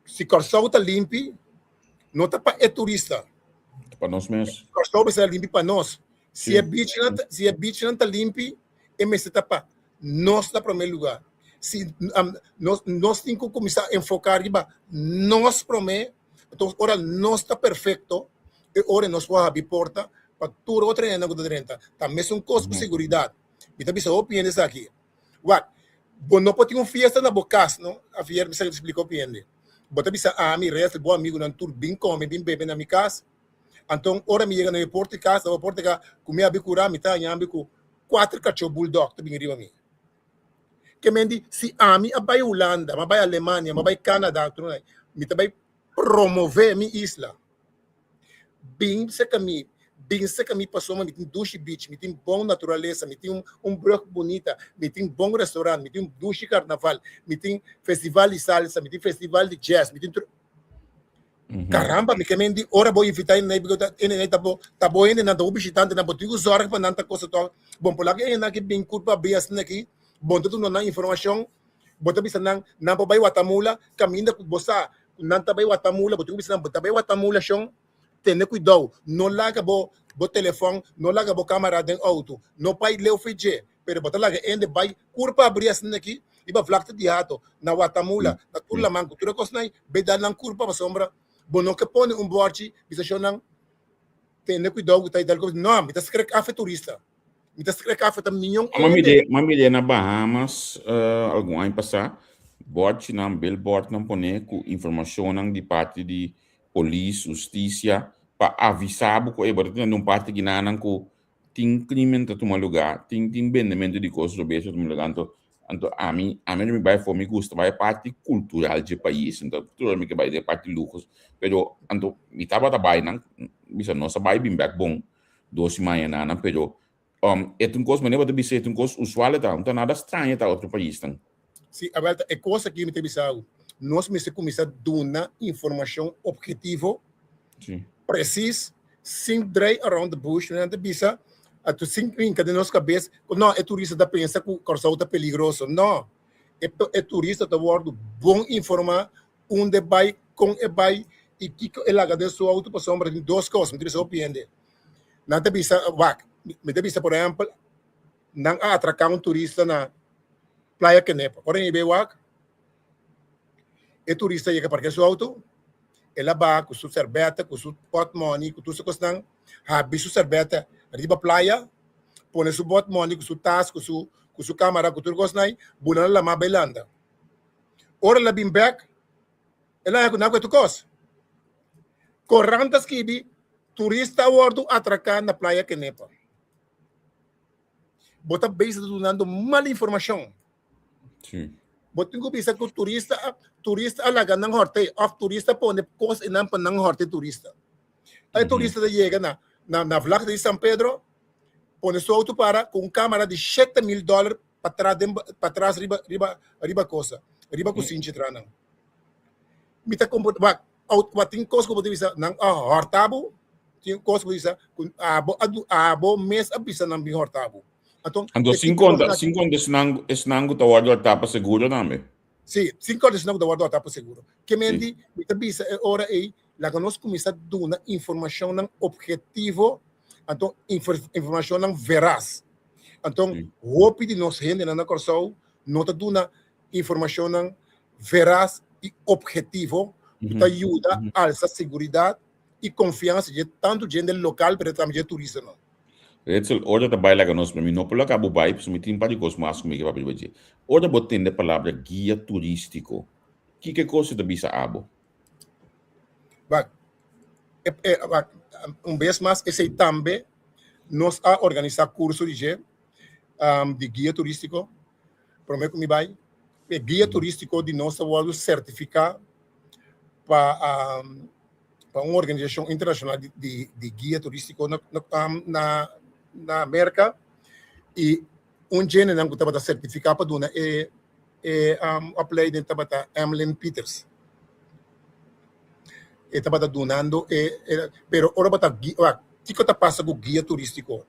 Se Kòrsou está limpo, não está para turista. Para nós mesmos. Kòrsou vai ser limpo para nós. Se a beach não está limpo, é mesmo está para nós está primeiro lugar. Se nós temos que começar a enfocar riba, nós promete, então ora nós está perfeito, e ora nós vamos abrir porta para tudo outra ainda com renta. Também são coisas de segurança. Me também se opinião dessa aqui. What? Bom, não pode ter uma festa na boca, não? A filha me explicou bem. Bota bisa mi resta bom amigo não tur bem come bem bebe na minha casa. Então, ora me chega no aeroporto casa, no aeroporto cá, comer a bicura, me tá nhambi com 4 cachorro bulldog, tu bem riba mi. Que mendi se mi a vai Holanda, a vai Alemanha, a vai Canadá, tu não é? Me também promover minha isla. Bem se caminho passou, me tem duche beach, me tem bom natureza, me tem broco bonita, me tem bom restaurante, me tem duche carnaval, me tem festival de salsa, me tem festival de jazz, me tem caramba, me quemendi, ora vou invitar ele, tá bom ainda, não tô visitante, não botigo zorra para não tá coisa toda. Bom, por lá que ainda que bem curva bem assim aqui, bom tudo não informação, bota bisa não para vai Guatemala, caminha com você, não tá vai Guatemala, botigo bisa não tá vai Guatemala chão. Tenha cuidado, não larga o telefone, não larga a câmera do auto, não vai ler o feijão, pero bota larga ainda vai curva abrir assim aqui e vai flacta de rato na Guatemala, na turla manco, tudo coisa aí, vai dar na curva para sombra, bom não que põe bote, bisa show não, tenha cuidado que tá aí não, me tá escreve café turista, me tá escreve café também nenhum. Uma milha na Bahamas, algum ano passar, bote na billboard não põe com informação de parte de polícia, justiça, para avisar que é verdade num parte que não tem crime em tomar lugar, tem vendimento de coisas sobre isso tomar lugar. Então a mim me vai for me gusta, vai parte cultural do país, então tudo me que vai de parte luxo, pero então me tava trabalhando, não, bisa nossa vai bem back bom, 12 manhã não, pero é um coisa maneira de bisa, é um coisa usual então nada estranho tá outro país então. Sim, a verdade é coisa que me tem bisado. Nós precisamos começar a dar informação objetiva, precisa, sem drag around the bush, não é bisa, A tu brinca de nossa cabeça, não, é turista da pensa que o Kòrsou tá peligroso. Não, é turista da bordo bom informar onde vai, com e vai, e que é lá de sua auto para sombra de duas coisas, me se opende. Não te bisa, me te bisa, por exemplo, não atracar turista na Playa Kenepa. Ora, em Bewak, é turista chega para seu auto, ela vai com sua cerveja, com seu porta-money, com tudo isso que estão, have sua cerveja, riba playa, põe seu porta-money, com sua taça, com sua câmera, com tudo que estão, buna lá ma bailando. Ora, ela vem back, ela é com água de coisa. Corrantas que vi, turista ordo atracar na Playa Kenepa. Bota base dando mal informação. Sim. Bota que bisa que turista alaga nang horte, of turista pone coisa e não para nang horte turista. Aí turista chega na vlak de São Pedro, põe seu auto para com câmera de $7,000 para trás riba coisa, riba cozinha trana. Mita compra, tem coisa que você bisa nang hortabo, tem coisa que bisa com abo mês abisa nang bi hortabo. Então, 5 anos esnango tawado tapa seguro name. Sim, 5 anos não tawado tapa seguro. Que mendi, mita bisa é hora aí, lá que nós começamos a dar informação não objetivo, então informação não veraz. Então, hopi de nós gente na Kòrsou, não tá dando informação não veraz e objetivo, que ajuda a essa segurança e confiança de tanto gente local, mas também de turista não. Ritzel, ora da baila que nós não pula cabo bai, porque me tem para os mais comigo para privar. Ora botem a palavra guia turístico. Que coisa da bisa abo? Vez mais, esse também nós a organizar curso de guia turístico. Prometo que me vai. Guia turístico de nossa world certificar para uma organização internacional de guia turístico na América e gênero não estava certificado para dona apply dentro da Emlyn Peters estava donando pero ora bata tico tá passa com guia turístico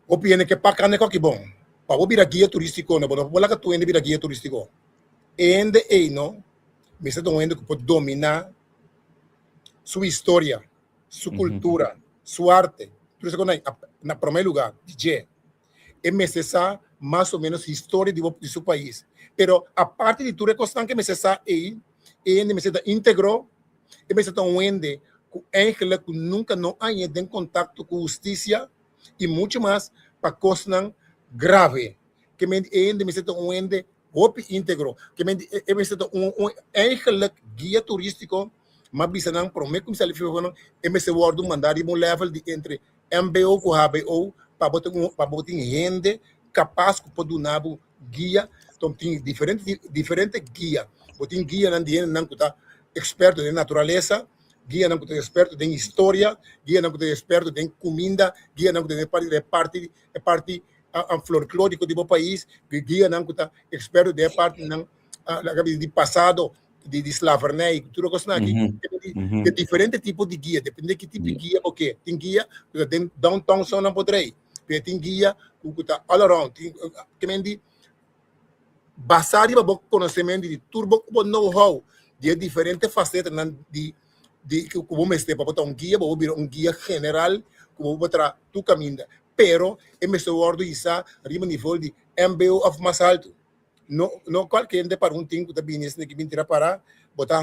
o piene que para né que bom para o guia turístico não bola que tu ende vira guia turístico ende não me está doendo que pode dominar sua história sua cultura sua arte tudo isso na primeiro lugar DJ é necessário mais ou menos história de seu país pero a parte de tudo é constante que necessário é necessário integrou é necessário ende com aquele que nunca não há em contato com justiça e muito mais para coisas grave que é necessário ende hopi íntegro que é necessário aquele guia turístico mas bisa nang promet kung sa lifiw ko ng MS Word mandari mo level de entre MBO com HBO para botar rende capaz que pode dar guia então tem diferente guia botin guia não tem não tá experto em natureza guia não tá experto em história guia não tá experto em comida guia não tá parte folclórico do país guia não tá experto de parte não de passado de slavery, tudo isso aqui, de diferente tipo de guia, depende de que tipo de guia, porque tem guia que tem downtown só não poderei, tem guia que está all around, que mendi basado em conhecimento de turbo know-how de diferentes facetas de que como este para botar guia, vou vir guia general, como botar tu caminho, pero esse word isa rima nível de MBO of mais alto. No qualquer para tempo da business que vem tirar para botar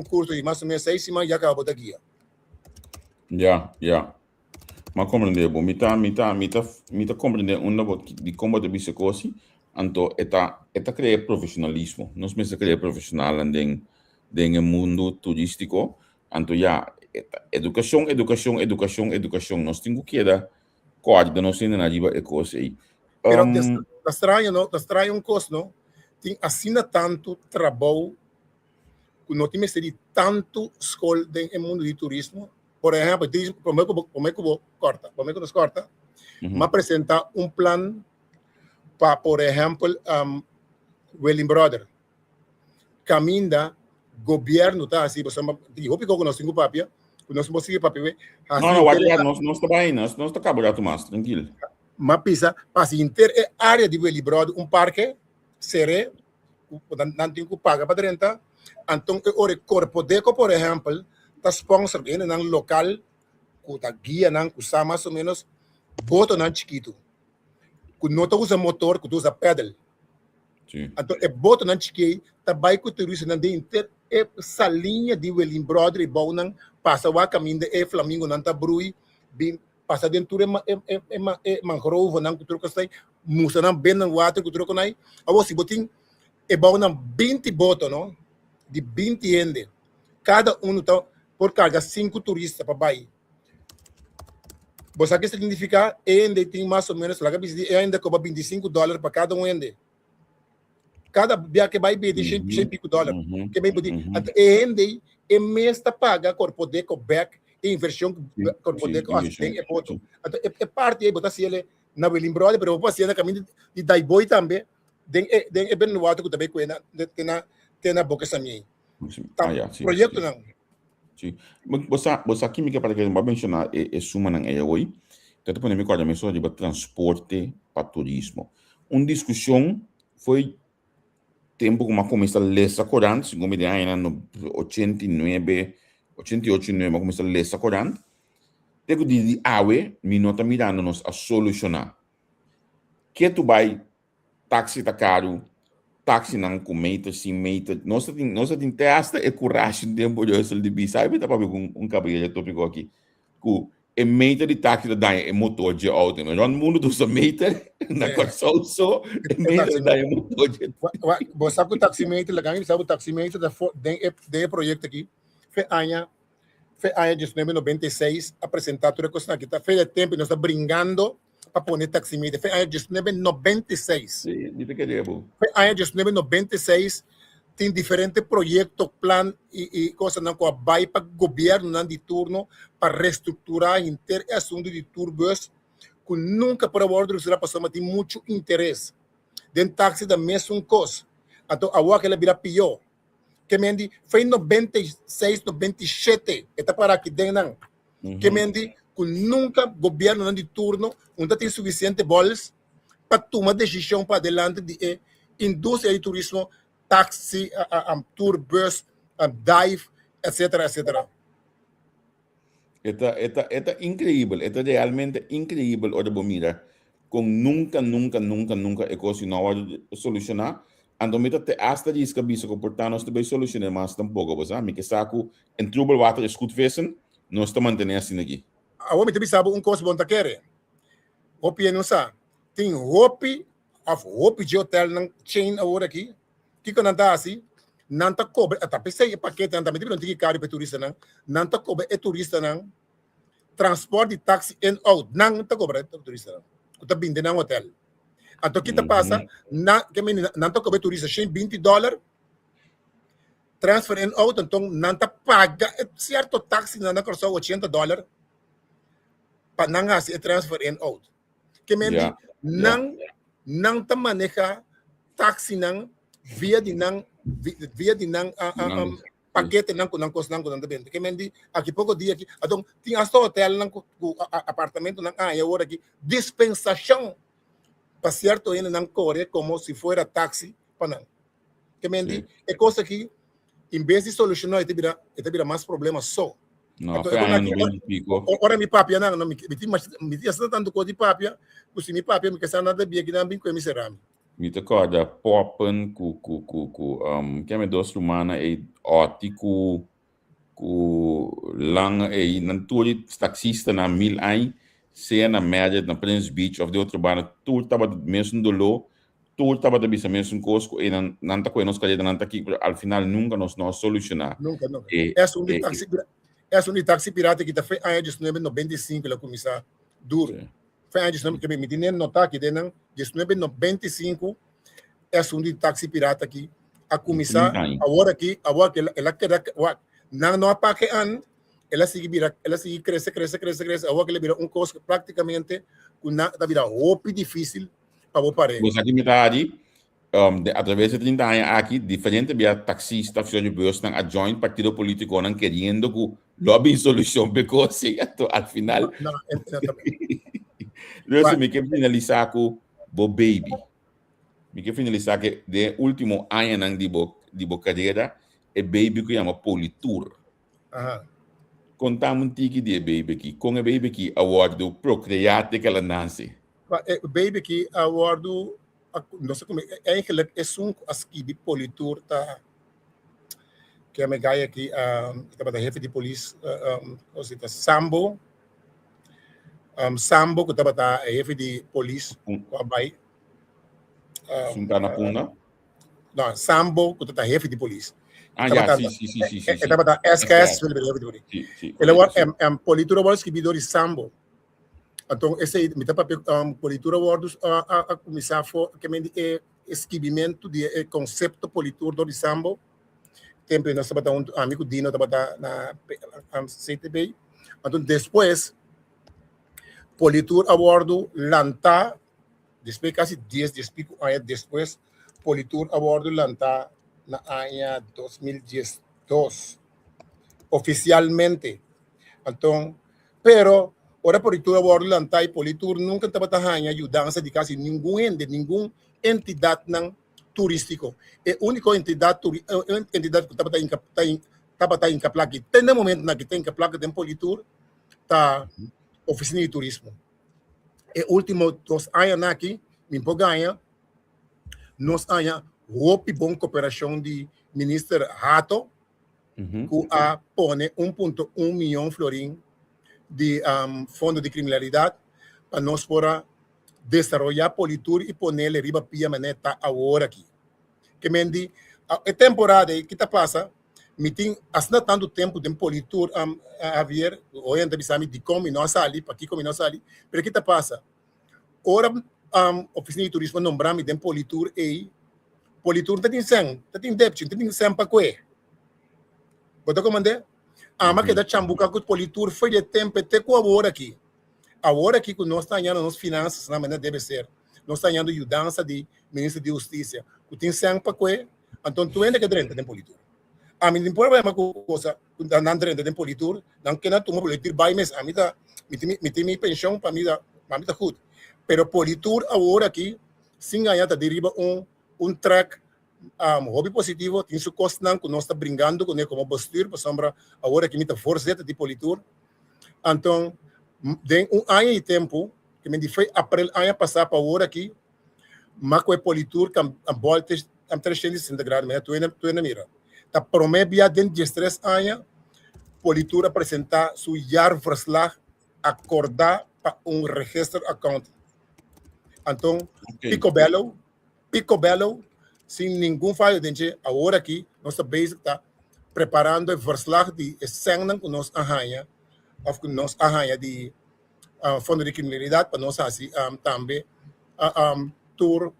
curso de mais ou menos 6 semanas já acaba botar guia. Mas compreender, bom, mita compreender de como de bisa coisa, então eta criar profissionalismo, nós mesmo criar profissional em mundo turístico, então educação, nós temos que dar corda, nós temos na riba e coisa aí. Pero das traem coisa, não? Tem assina tanto trabalho, que não tem de tanto escola no mundo de turismo. Por exemplo, como é que vou corta, me apresentar plano para, por exemplo, Welling Brother. Caminda, governo, tá assim, você digo, que nós temos papia, nós vamos seguir papel. Não, guarda, nós está bem, nós está acabado mais, tranquilo. Mas pisa, para inter área de librado parque, seré, não tem que pagar para renta. Então, o corpo deco, por exemplo, está sponsor em um local, com a guia, com mais ou menos, boto não chiquito. Que não usa motor, que usa pedal. Sim. Então, é boto não chiquito, tá bem com o turista, não tem inter salinha de embroidery, bom, não passa o caminho de Flamingo, não tá brui, bem, passa dentro mangrove, não que troca sai, musa não bem no water que troca nai, a você botin é bom não 20 boto, não? De 20 ende. Cada um tá por carga 5 turistas para baixo. Você que significa ende tem mais ou menos, lá que ainda cobra $25 para cada um ende. Cada dia que vai pedir $100. Que bem pedir. Ende é mesmo paga corpo de back e inversão corpo de tem é foto. É parte aí botar se ele na lembrada, pero você na caminho de dai boy também. Den é bem no alto que também coena tem na boca também. Projeto não. Sim. Você aqui me quer para que eu mencionar é suma não é hoje. Tanto para mim quando me só de transporte para turismo. Uma discussão foi tempo como começou a ler Coran, como de aí no 89, 88, 89 começou a ler Coran. Tego de awe, me nota mirando nos a solucionar. Que tu vai táxi tá caro, táxi não com meter, sem meter. Nós tem testa e coragem de tempo de eu de bisa, eu tava com cabelo tópico aqui. Com e meter de táxi da daí é motor de auto, mas no mundo dos meter na Kòrsou só meter da motor de. Você sabe o taximeter, lá ganha sabe o taximeter da projeto aqui. Foi anha de 1996 apresentar tudo coisa aqui. Tá feio tempo nós está brincando para pôr taximeter. Foi anha de 1996. Sim, de que é bom. Foi anha de 1996 tem diferentes projetos, plan e coisas não com vai para governo não de turno para reestruturar inter assunto de turbos que nunca por ordem será passado, mas tem muito interesse. Dentro táxi da mesma coisa. Então a hora que ela vira pior. Que mendi foi em 96, 97 está para aqui dentro. Que mendi que nunca governo não de turno não tem suficiente bolas para tomar decisão para adelante de indústria de turismo, táxi, tour bus, dive, etc, etc. É incrível, é realmente incrível olha mira, com nunca é coisa não vai solucionar. Então me te hasta diz que bisa comportar-nos também solucionar mas tampouco, você sabe que saco em trouble water é good vision, nós estamos mantendo assim aqui. A homem também sabe coisa bom tá querer. Hopi não sabe. Tem hopi de hotel não chain agora aqui. Que quando tá assim, não tá cobra, tá pensei paquete não também não tem caro para turista não tá cobra é turista não. Transporte táxi and out não tá cobra turista não. Tá vindo no hotel. Então que tá passa na que não tá cobra turista $20. Transfer and out então não tá paga certo táxi não custou $80 para não fazer transfer and out. Que não tá maneja táxi não via de paquete não com coisa não também. Que mendi aqui pouco dia aqui, então tinha só hotel não com apartamento não agora aqui dispensação para certo ainda não corre como se fosse táxi para não. Que mendi é coisa que em vez de solucionar vira mais problemas só. Não, ora mi papia não me tinha tanto coisa de papia, se mi papia me quer nada bem que não bem com miserável. Me recorda poppen que me dos rumana e ótico lang e naturi taxista na 1000 ai se na média na Prince Beach of de outro bar tudo tava mesmo dolo tudo tava da bisa mesmo cosco e não tá com nós calhada não tá aqui al final nunca nos solucionar nunca é um táxi pirata que tá foi em 1995 ela começou duro. Foi antes que me tinha notar que de 1995 é um táxi pirata aqui a começar agora que ela quer não apague ela sigue cresce agora que ela vira coisa praticamente da vida hopi difícil para o parar. Você aqui me tá ali através de 30 anos aqui diferente via taxista de bus não adjoint partido político não querendo que lobby solução precoce al final. Não, exatamente. Então, me quer finalizar com o baby. Me quer finalizar que de último ano de bo carreira é baby que chama Politur. Aham. Contamos um tique de baby aqui. Com a baby que award do Procreate que ela nasce. O baby que awardo, não sei como é eigenlijk as que de Politur tá que é a gaia aqui, estava da chefe de polícia, ou seja, Sambo, Sambo que estava da chefe de polícia, com a bai, Suntana Puna. não, Sambo que estava da chefe de polícia. Já, sim. Estava da SKS, chefe de polícia. Sim. Ele é Politur award escribidor de Sambo. Então, esse aí, me tapa Politur award a começar que é escrevimento de conceito Politur do Sambo. Tempo nós estamos um amigo Dino estava na CTB. Então depois Politur Award lanta depois quase 10 anos depois Politur Award lanta na ano 2012 oficialmente. Então, pero ora Politur Award lanta e Politur nunca estava tendo ajudança de quase nenhuma entidade não turístico. É a única entidade que estava em placa. Tem no momento na que tem placa de Politur, tá Ofisina di Turismo. E último 2 anos aqui, me ganha, nós ganha hopi bom cooperação de ministro Rato, que a pone 1,1 milhão florim de fundo de criminalidade para nós para desarrollar Politur e poner riba pia maneta agora aqui. Que mendi a temporada que está passa, me tem assim tanto tempo de Politur a ver, hoje ainda bisami de como nós ali, para aqui como nós ali, pero que está passa. Ora Ofisina de Turismo nombrami de Politur e Politur tem débito, tem sem para quê? Botou como ande? Mas que da chambuca com Politur foi de tempo até com agora aqui. Agora que nós estamos ganhando nas finanças, na maneira deve ser, nós estamos ganhando ajudança de ministro de Justiça, que tem sangue para quê? Então, tu ainda que drenta de Politur. A mim, não problema com coisa, não drenta de Politur, não que não toma Politur, vai mesmo, a mim tem minha pensão, para mim tá good. Pero Politur, agora aqui, sem ganhar, tá deriva track, hobby positivo, tem seu custo, não, que nós estamos brincando com ele como postura, para sombra, agora que me tá força de Politur. Então, de ano de tempo, que me foi april ano passado para agora aqui, mas com a Politur, que a volta é 360 graus, mas tu ainda mira. Tá promete dentro de 3 anos, Politur apresentar seu jaarverslag, acordar para registro account. Então, picobello, sem nenhum falho, agora aqui, nossa base está preparando o verslag de senang que nós arranha, of que nós arranha de fundo de criminalidade para nós assim também tour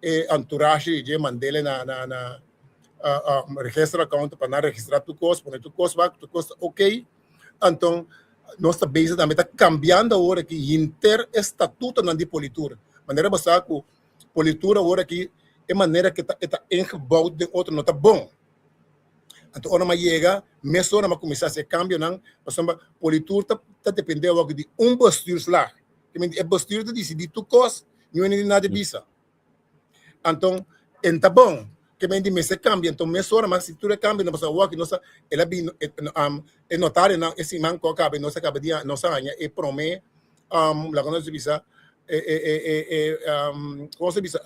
e entourage de mandele na registro account para registrar tu custo ok. Então nossa base também está cambiando agora que interestatuto na de Politur, maneira basta que Politur agora que é maneira que está engebouwd de outro não está bom. Então, quando mais chega, mesmo quando começar a ser cambio, não, mas Politur está dependendo de bestuur lá. Que é bestuur que decide tu cost, não é nada de visa. Então, está bom. Que me diz se cambia, então mesmo quando se tu cambia, não passa o que nossa, ela é notário não, esse manco acaba, nossa acaba dia, nossa ganha e promete, lá quando se visa, como se visa,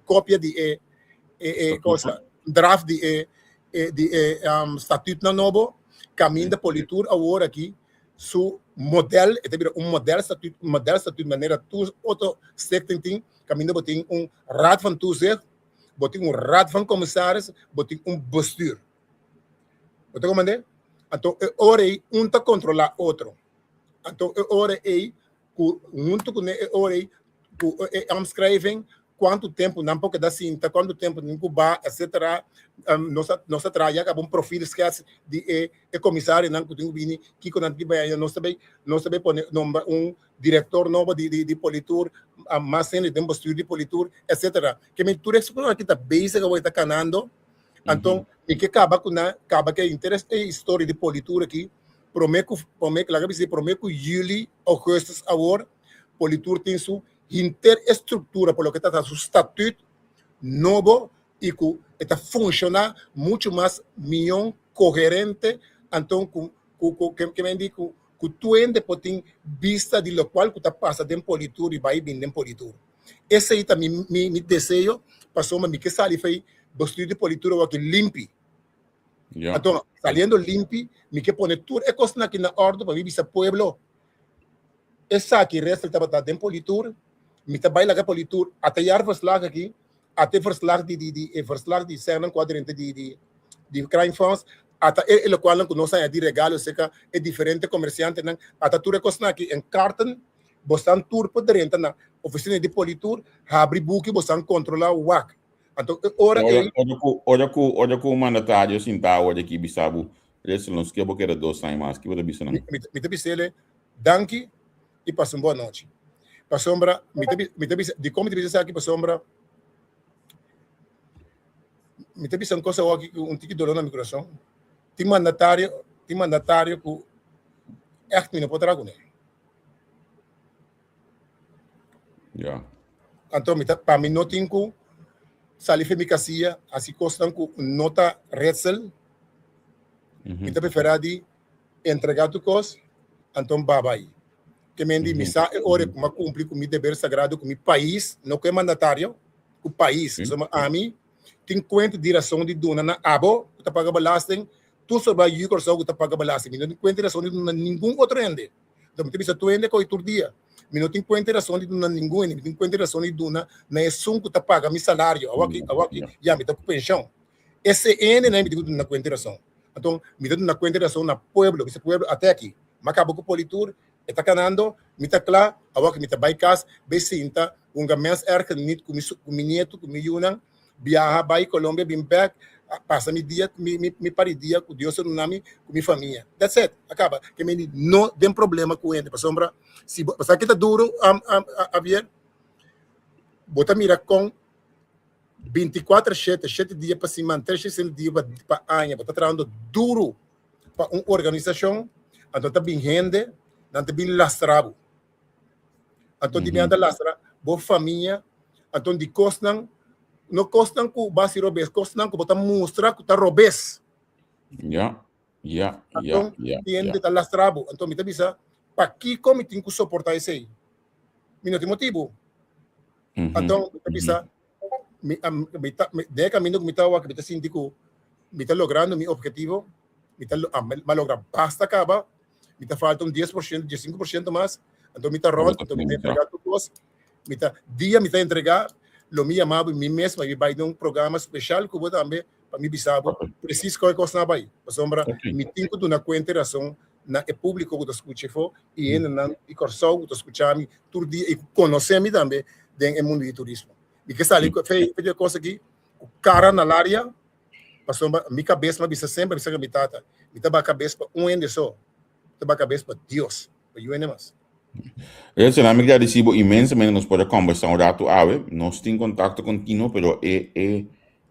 cópia de coisa, draft de estatuto na novo, caminho da Politur agora aqui, su modelo, modelo de maneira tu outro sector caminho botem raad van toezicht, botem raad van commissaris, botem bestuur. Botem como é? Então, ora aí tá controlar outro. Então, ora aí junto com ora aí omschrijving quanto tempo não pode dar cinta, quanto tempo não cuba, etc. Nossa trabalha acaba perfil esquece de comissário não que tem vindo que quando que vai não sabe pôr diretor novo de Politur, mais sendo de postura de Politur, etc. Que me tudo isso aqui tá base que vai estar canando. Então, e que acaba que a interesse é história de Politur aqui, prometo juli, augustus agora, Politur tem sua interestrutura, por lo que está seu estatuto novo e que está funciona muito mais melhor, coerente, então que me diz que tu ainda pode vista de lo qual que está passando em Politur e vai vir em Politur. Esse aí também me desejo, passou uma que sali foi bastante de Politur o que limpe. Então, saliendo limpi, me que pone tudo é coisa aqui na ordem para viver esse pueblo. Essa aqui resta estava em Politur, me trabalha lá Politur até ir verslag aqui, até verslag de cena quadrante de crime funds, até ele qual não nós é de regalo, seca é diferente comerciante, não, até tudo é coisa aqui em cartão, bostan tour poder entrar na oficina de Politur, abrir book, bostan controlar o WAC. Então, olha que o mandatário sinta olha aqui bisabu, esse não esquece que era 2 anos mais que você bisa não. Me te bisele, danke e passa uma boa noite. Para sombra, de como te bisa aqui para sombra, me te bisa coisa aqui um tique dolor no meu coração. Tem mandatário que é que não pode trago né. Yeah. Então, para mim não tem que salifemicacia, assim costam com nota Ritzel, me te prefere de entregar tu cos, então babai. Que me diz, missa é hora que me cumprir com o meu dever sagrado com o meu país, não que é mandatário, o país, somos a mim, tem conta de direção de dona na abo, que paga balastem, tu só vai ir Kòrsou que paga balastem, não tem conta de direção de dona nenhum outro ende. Então, me diz, tu ende com o dia. Me não tem conta de direção de dona nenhum, me tem conta de direção de dona na esum que paga meu salário, awaki, já me tá com pensão. Esse ende não me diz na conta de direção. Então, me dá na conta de direção na pueblo, esse pueblo até aqui. Mas acabou com o Politur, está canando, me está claro, awaki me tá baicas, becinta, mês erca nit com meu neto, com meu yunang, viaja vai Colômbia, bem back, passa mi dia, mi paridia com Deus no nome, com minha família. That's it, acaba. Que me não tem problema com ele, para sombra. Se você que tá duro, a ver, bota mira com 7 dias para se manter, 6 dias para ano, bota trabalhando duro para uma organização, então tá bem rende, não tá bem lastrado. Então de bem lastra, boa família, então de costam, não costam com base robês, costam com botar mostrar que tá robês. Então, tem tá lastrado, então me tá bisa, para que como tem que suportar isso aí? Me não tem motivo. Então, me tá bisa, de caminho que me tá sentindo, me tá logrando meu objetivo, me tá logrando basta acaba, me tá faltando 10%, 15% mais, então me tá ronda, então me tá entregar tudo, me tá dia me tá entregar, lo me amava mim mesmo, e vai dar um programa especial que eu vou também para me bisabo, preciso que coisa na vai, para sombra, me tenho que na interação na é público que eu escutei e ainda na e Kòrsou que eu escutei todo dia e conhecer-me também dentro do mundo do turismo. E que está ali, fez coisa aqui, o cara na área, passou minha cabeça, mas sempre bisa que me tata, me tava a cabeça para ende só, tava a cabeça para Deus, para eu mais. Esse nome que recibo imensamente nos pode conversar rato ave, nós temos contato contínuo, pero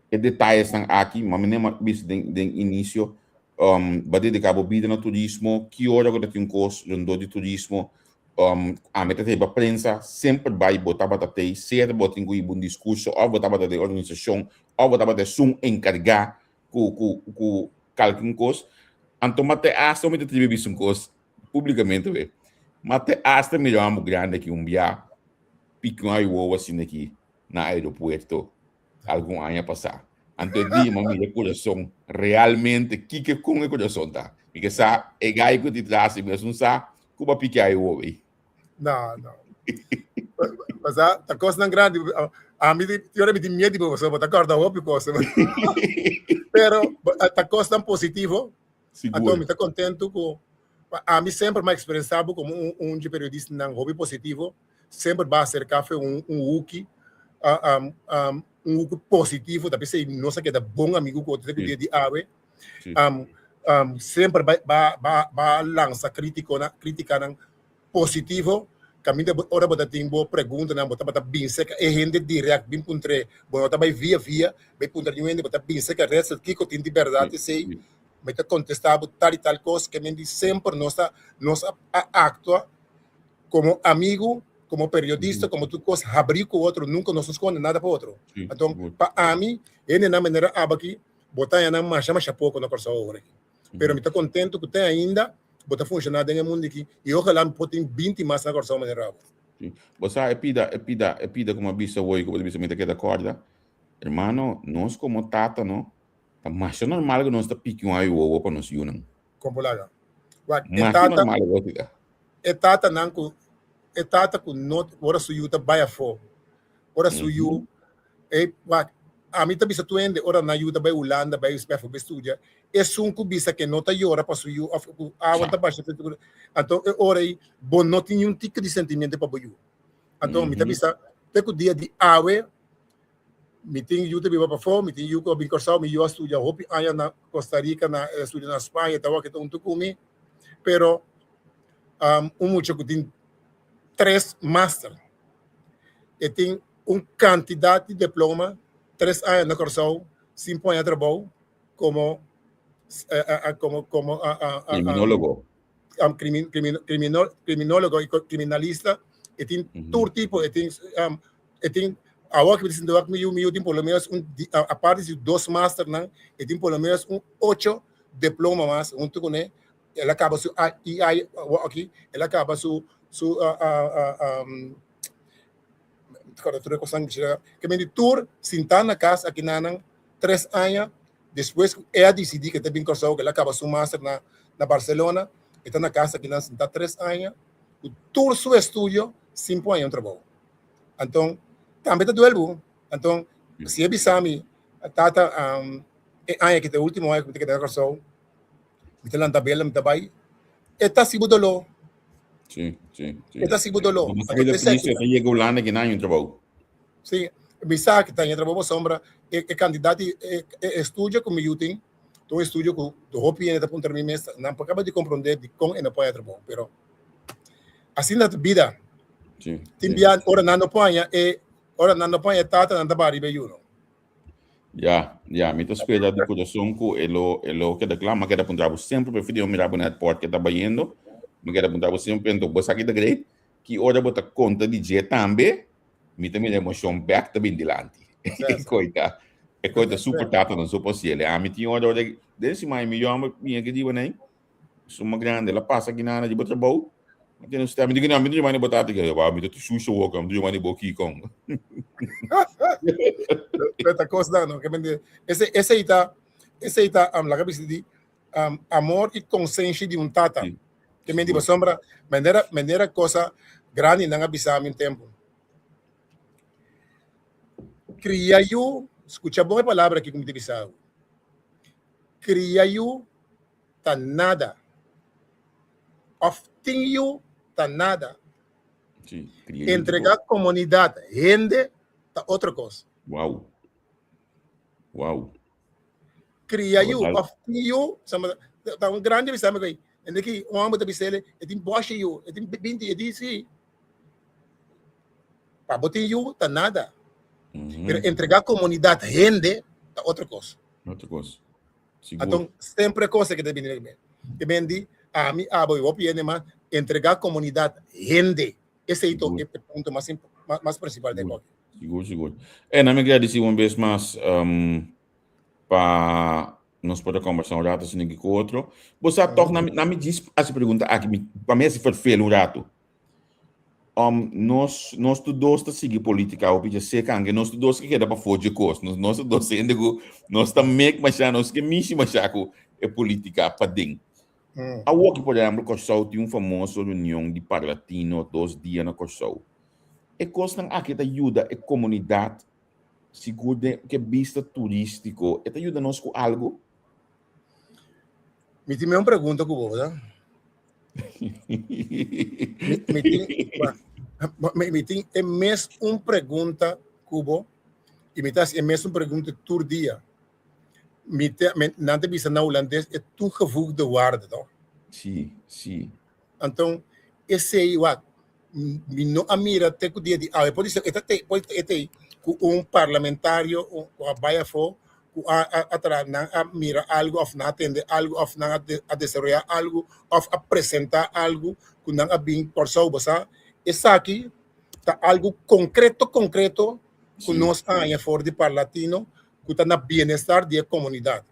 detalhes estão aqui, mas nem bis de início, vai dedicar a vida no turismo, que hora que tem curso de turismo, a meta de a prensa sempre vai botar batatei, seja botar um discurso, ou botar batatei organização, ou botar batatei sum encarregar com calcum curso, então mate hasta me tive visto um curso publicamente, velho. Mate hasta melhor muito grande que via pico aí o assim aqui na aeroporto algum ano passar. Então dia mami coração realmente que com o coração tá. E que sa é gai que te traz mesmo sa como pique aí o aí. Não. Mas a coisa não grande, a mim eu me medo de você, mas acorda hopi coisa. Pero a coisa tão positivo. Então me tá contente com a mim sempre me expressava como um periodista não hobby positivo, sempre vai acercar foi um wiki positivo, da pessoa nossa que é bom amigo que eu tenho de ave, sempre vai lançar crítica não positivo, caminho ora botar tempo pergunta não botar bem seca e rende direto bem puntre, botar vai via vai puntre nenhum botar bem seca resta que eu tenho de verdade sei me te contestava tal e tal coisa, que me diz sempre nós actua como amigo, como periodista, como tu coisa, abrir com o outro, nunca nos esconde nada para o outro. Sim, Então, good. para mim, ele na maneira aqui, botar na marcha pouco na Kòrsou agora. Pero me está contente que tem ainda, botar funcionar dentro do mundo aqui, e ojalá me botem 20 mais na Kòrsou maneira. Sim. Você pida como bisa hoje, como bisa me queda corda. Hermano, nós como tata, não? Tá mais normal que nós tá pique aí o para nós unam. Como lá. Mais normal o outro. Tata nanku, tata ku not, ora suyu ta baya fo. Ora suyu, a mim também se tu ende, ora na yuta vai Holanda, vai espera para estudar. É sunku bisa que nota yora para suyu, a outra baixa. Então, ora aí, bom não tinha tipo de sentimento para boiu. Então, me também bisa, te que dia de awe, me tem yuta biba para fora, me tem yuta bem Kòrsou, me eu estudar hopi, aí na Costa Rica, na estudar na Espanha, tava que tu comi, pero mucho que tem 3 master e tem quantidade de diploma 3 anos na Kòrsou 5 anos de trabalho como Criminólogo. Criminólogo e criminalista e tem todo tipo e tem agora que eles estão aqui tem pelo menos a parte de 2 master não e tem pelo menos 8 diploma mais tu né ela acaba su aqui ela acaba su que me tour sentar na casa aqui na 3 anos depois ela decidiu que tem Kòrsou que ela acaba su master na Barcelona está na casa aqui na sentar 3 anos o tour su estúdio 5 anos trabalho então também está duelo então se é bisami tata ano que tem último ano que tem que Kòrsou me lá tabela me tabai eta sibudolo Sim. eta sibudolo Mas a polícia chega Holanda que não é trabalho. sim bisa que tem trabalho sombra candidato estúdio como eu tenho do estúdio com do hopi ainda para terminar mês não acaba de compreender de como não pode trabalhar pero assim na vida Sim. tem dia ora não põe tata não bari be you Ja, me espera de coração que ele que declama que era para sempre prefiro mirar para o porto que está baiando, me queda para sempre então você aqui da grande que ora bota conta de dia também, me também emoção back também delante. Coita super tata não sou possível. A mim tinha hora desse mais melhor minha que digo nem, suma grande, ela passa aqui na área de trabalho. Mas tem um sistema de que não me manda botar aqui, me tu xuxa o que me manda boqui com. Esta coisa não que me esse aí tá lá que se amor e consciência de tata que me diz sombra maneira coisa grande não abisar em tempo cria eu escuta boa palavra aqui como te bisau cria eu tá nada often you tá nada Sim, entregar a comunidade rende tá outra coisa Uau. Cria you, often you, tá grande bisama aí. Ende que homem da bisele, tem boche you, tem 20, sim. Para botar you tá nada. Pero entregar a comunidade rende tá outra coisa. Então sempre coisa que deve vir. Que vende a mim abo eu opine mas entregar a comunidade rende. Esse é o ponto mais principal da coisa. Seguro. Na minha agradecer uma vez mais para nós poder conversar um rato assim com outro. Você toca na me diz essa pergunta aqui para mim se for feio um rato. Nós todos está seguir política ou pede ser cangue nós todos que quer para fugir coisa nós todos ainda nós está make mas já nós que mexi mas já é política para dentro. A walk por exemplo Kòrsou tem famoso reunião de parlatino 2 dias na Kòrsou. E coisa aqui te ajuda a comunidade seguro que vista turístico e te ajuda nós com algo. Me tem uma pergunta com você. Me tem é mesmo uma pergunta cubo e me é mesmo uma pergunta todo dia. Me não te bisa na holandês é tu gevoel de waarde toch? Sim. Então esse aí what me não amira até que o dia de pode ser pode ter com parlamentário com a baia for atrás a mira algo of na atender algo of na a desarrollar algo of apresentar algo que não a bem Kòrsou basa essa aqui tá algo concreto que nós a for de par latino que tá na bem-estar da comunidade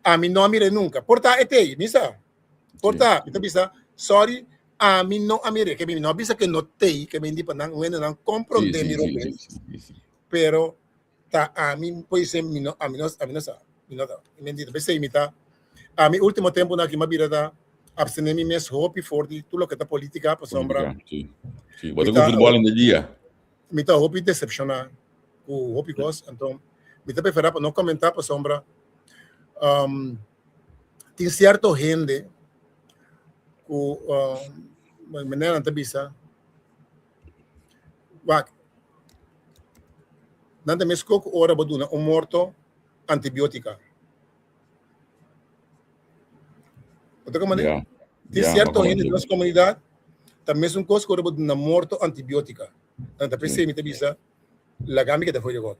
a mim não mire nunca porta etei misa porta então bisa sorry a mim não a mire que mim não bisa que notei que mim tipo não compreender mi robe pero tá a mim pois é mim a mim não sa mim dito bem imita a mim último tempo na que me virada abstener mi mes hopi for de tudo que tá política para sombra sim bota com futebol no dia me tá hopi decepcionar o hopi cos então me tá preferir para não comentar para sombra tem certo gente o maneira não tá bisa nada mais que ora baduna morto antibiótica. Outra maneira, tem certo gente na nossa comunidade também um coisa que ora baduna morto antibiótica. Nada pensei me bisa la gami que foi agora.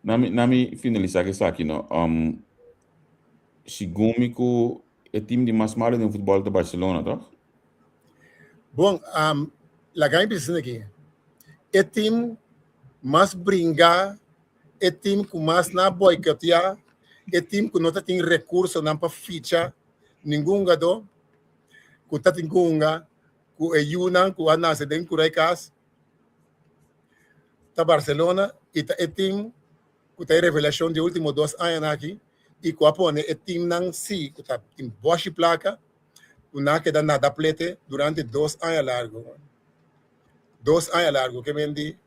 Nami finalizar que está aqui no sigumi ko é time de mais malo no futebol de Barcelona, tá? Bom, la gami pensando aqui. É time mas brincar é time que mais na boicotear é time que não tem recurso não para ficha nenhum jogador que tá tem gunga que é Yunan que a nasce dentro do Reicas tá Barcelona e tá é time que tá revelação de último 2 anos aqui e que apone é time não si que tá em boa placa que não queda nada plete durante 2 anos largo 2 anos largo que vende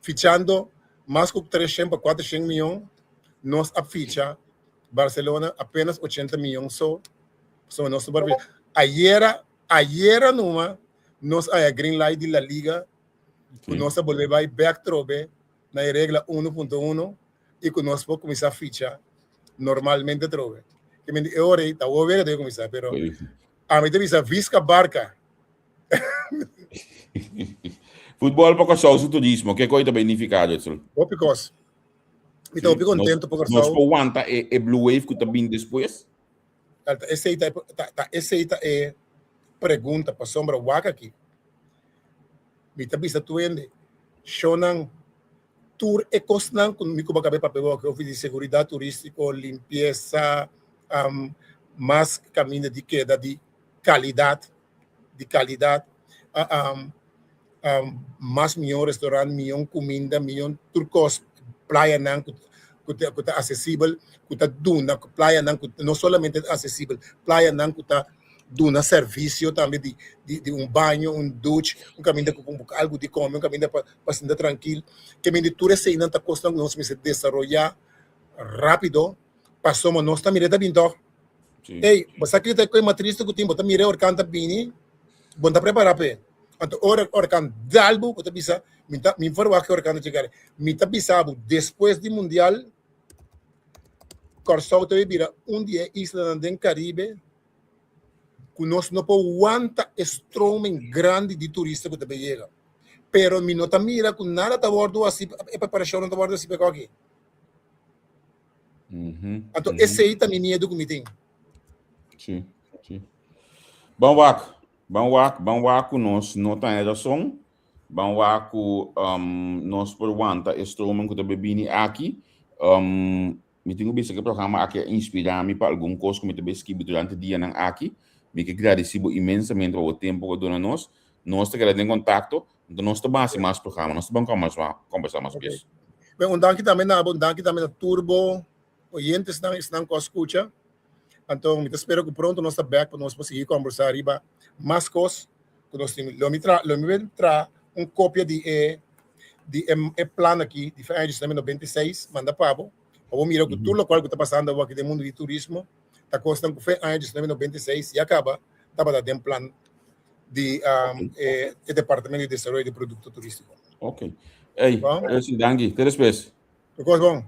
fichando mais que 300 para 400 milhões, nós a ficha Barcelona apenas 80 milhões só. Nosso barbeiro. Ayer numa nós a green light de la liga, que nós a volver vai back trobe na regra 1.1 e que nós podemos começar a ficha normalmente trobe. Que me diz, ora, tá o ver de começar, pero a mim tem visca barca. Futebol para Kòrsou o turismo, que coisa beneficada, Ritzel? Opicos. Então, eu contento por Kòrsou. Nós aguanta é Blue Wave que tá vindo depois? Essa é pergunta para sombra waka aqui. Mita bisa tuende. Shonan tour ecosnan com mico bacabe papel que eu fiz de seguridade turístico, limpeza, mais caminho de queda de qualidade, mais milhão restaurante, milhão comida, milhão turcos, playanan que está acessível, que está duna, playanan não somente acessível, playanan que está duna serviço também de banho, duche, caminho com algo de comer, caminho para sentar tranquilo, caminho de tudo isso ainda está custando nós se desarrollar rápido, passamos nós também da binto. Ei, você acredita que é uma triste que tem, você mira o canta bini, bom tá preparar para então, ora kan dalbo, que bisa, me informa que ora kan chegar. Me bisa, depois do mundial, Kòrsou teve vira dia isla no Caribe, que nós não podemos aguentar stroming grande de turistas que também chega. Pero me nota mira que nada tá bordo assim, é preparação não tá bordo assim para aqui. Então esse aí também medo que me tem. Sim. Bom waku nós não tem razão. Bom waku nós por wanta estromen que também bini aqui. Me tenho visto que o programa aqui inspira-me para algum coisa que me também escrevi durante o dia não aqui. Me que agradecido imensamente pelo tempo que dona nós. Nós temos em contato. Então nós estamos mais programa. Nós vamos conversar mais vezes. Bem, danke também na Turbo. Oyentes estão com a escuta. Então, eu espero que pronto nós estamos back para nós conseguir conversar riba mais coisas que nós temos. Eu me trago uma cópia de plano aqui, de anos 96, manda para eu vou mirar que tudo o qual está passando aqui no mundo de turismo, está custando que foi anos 96 e acaba, estava dando um plano de departamento de Desaroyo de produkto turistiko. Ok. Ei, danke. Até depois. Coisa bom.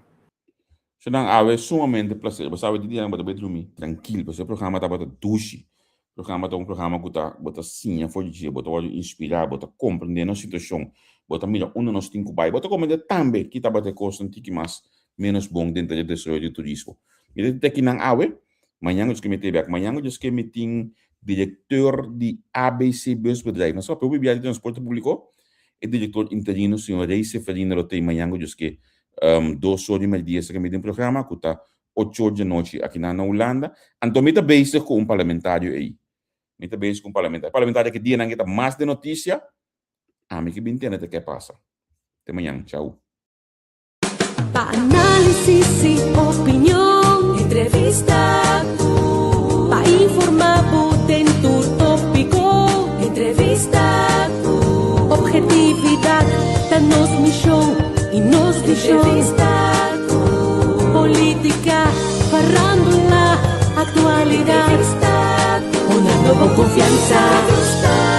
Sedang awe sumamente prazer. Você sabe dia não vai dormir tranquilo. Você programa tá bota duche. Programa tá programa que tá bota sim, foi dia, bota pode inspirar, bota compreender a situação. Bota mira onde nós tem que vai. Bota compreender também que tá bota coisa antiga mas menos bom dentro do Desaroyo do Turismo. E dentro aqui na AWE, amanhã eu esqueci back, amanhã eu esqueci tem diretor de ABC Busbedrijf. Mas só para o de transporte público, e diretor interino, senhor Reis Seferino, eu tenho amanhã eu esqueci 2 horas e meia que me tem programa, que está 8 horas da noite aqui na Holanda. Então, me está basic com um parlamentário aí. Me está basic com um parlamentário. Parlamentário que dia não está mais de notícia, me que bem entende o que passa. Até amanhã, tchau. Pa análisis y opinión, entrevista. Pa informar tu tópico, entrevista. Objetividad, danos mi show y nos di show. Entrevista. Política, farándula, actualidad. Entrevista. Una nueva confianza. Entrevista.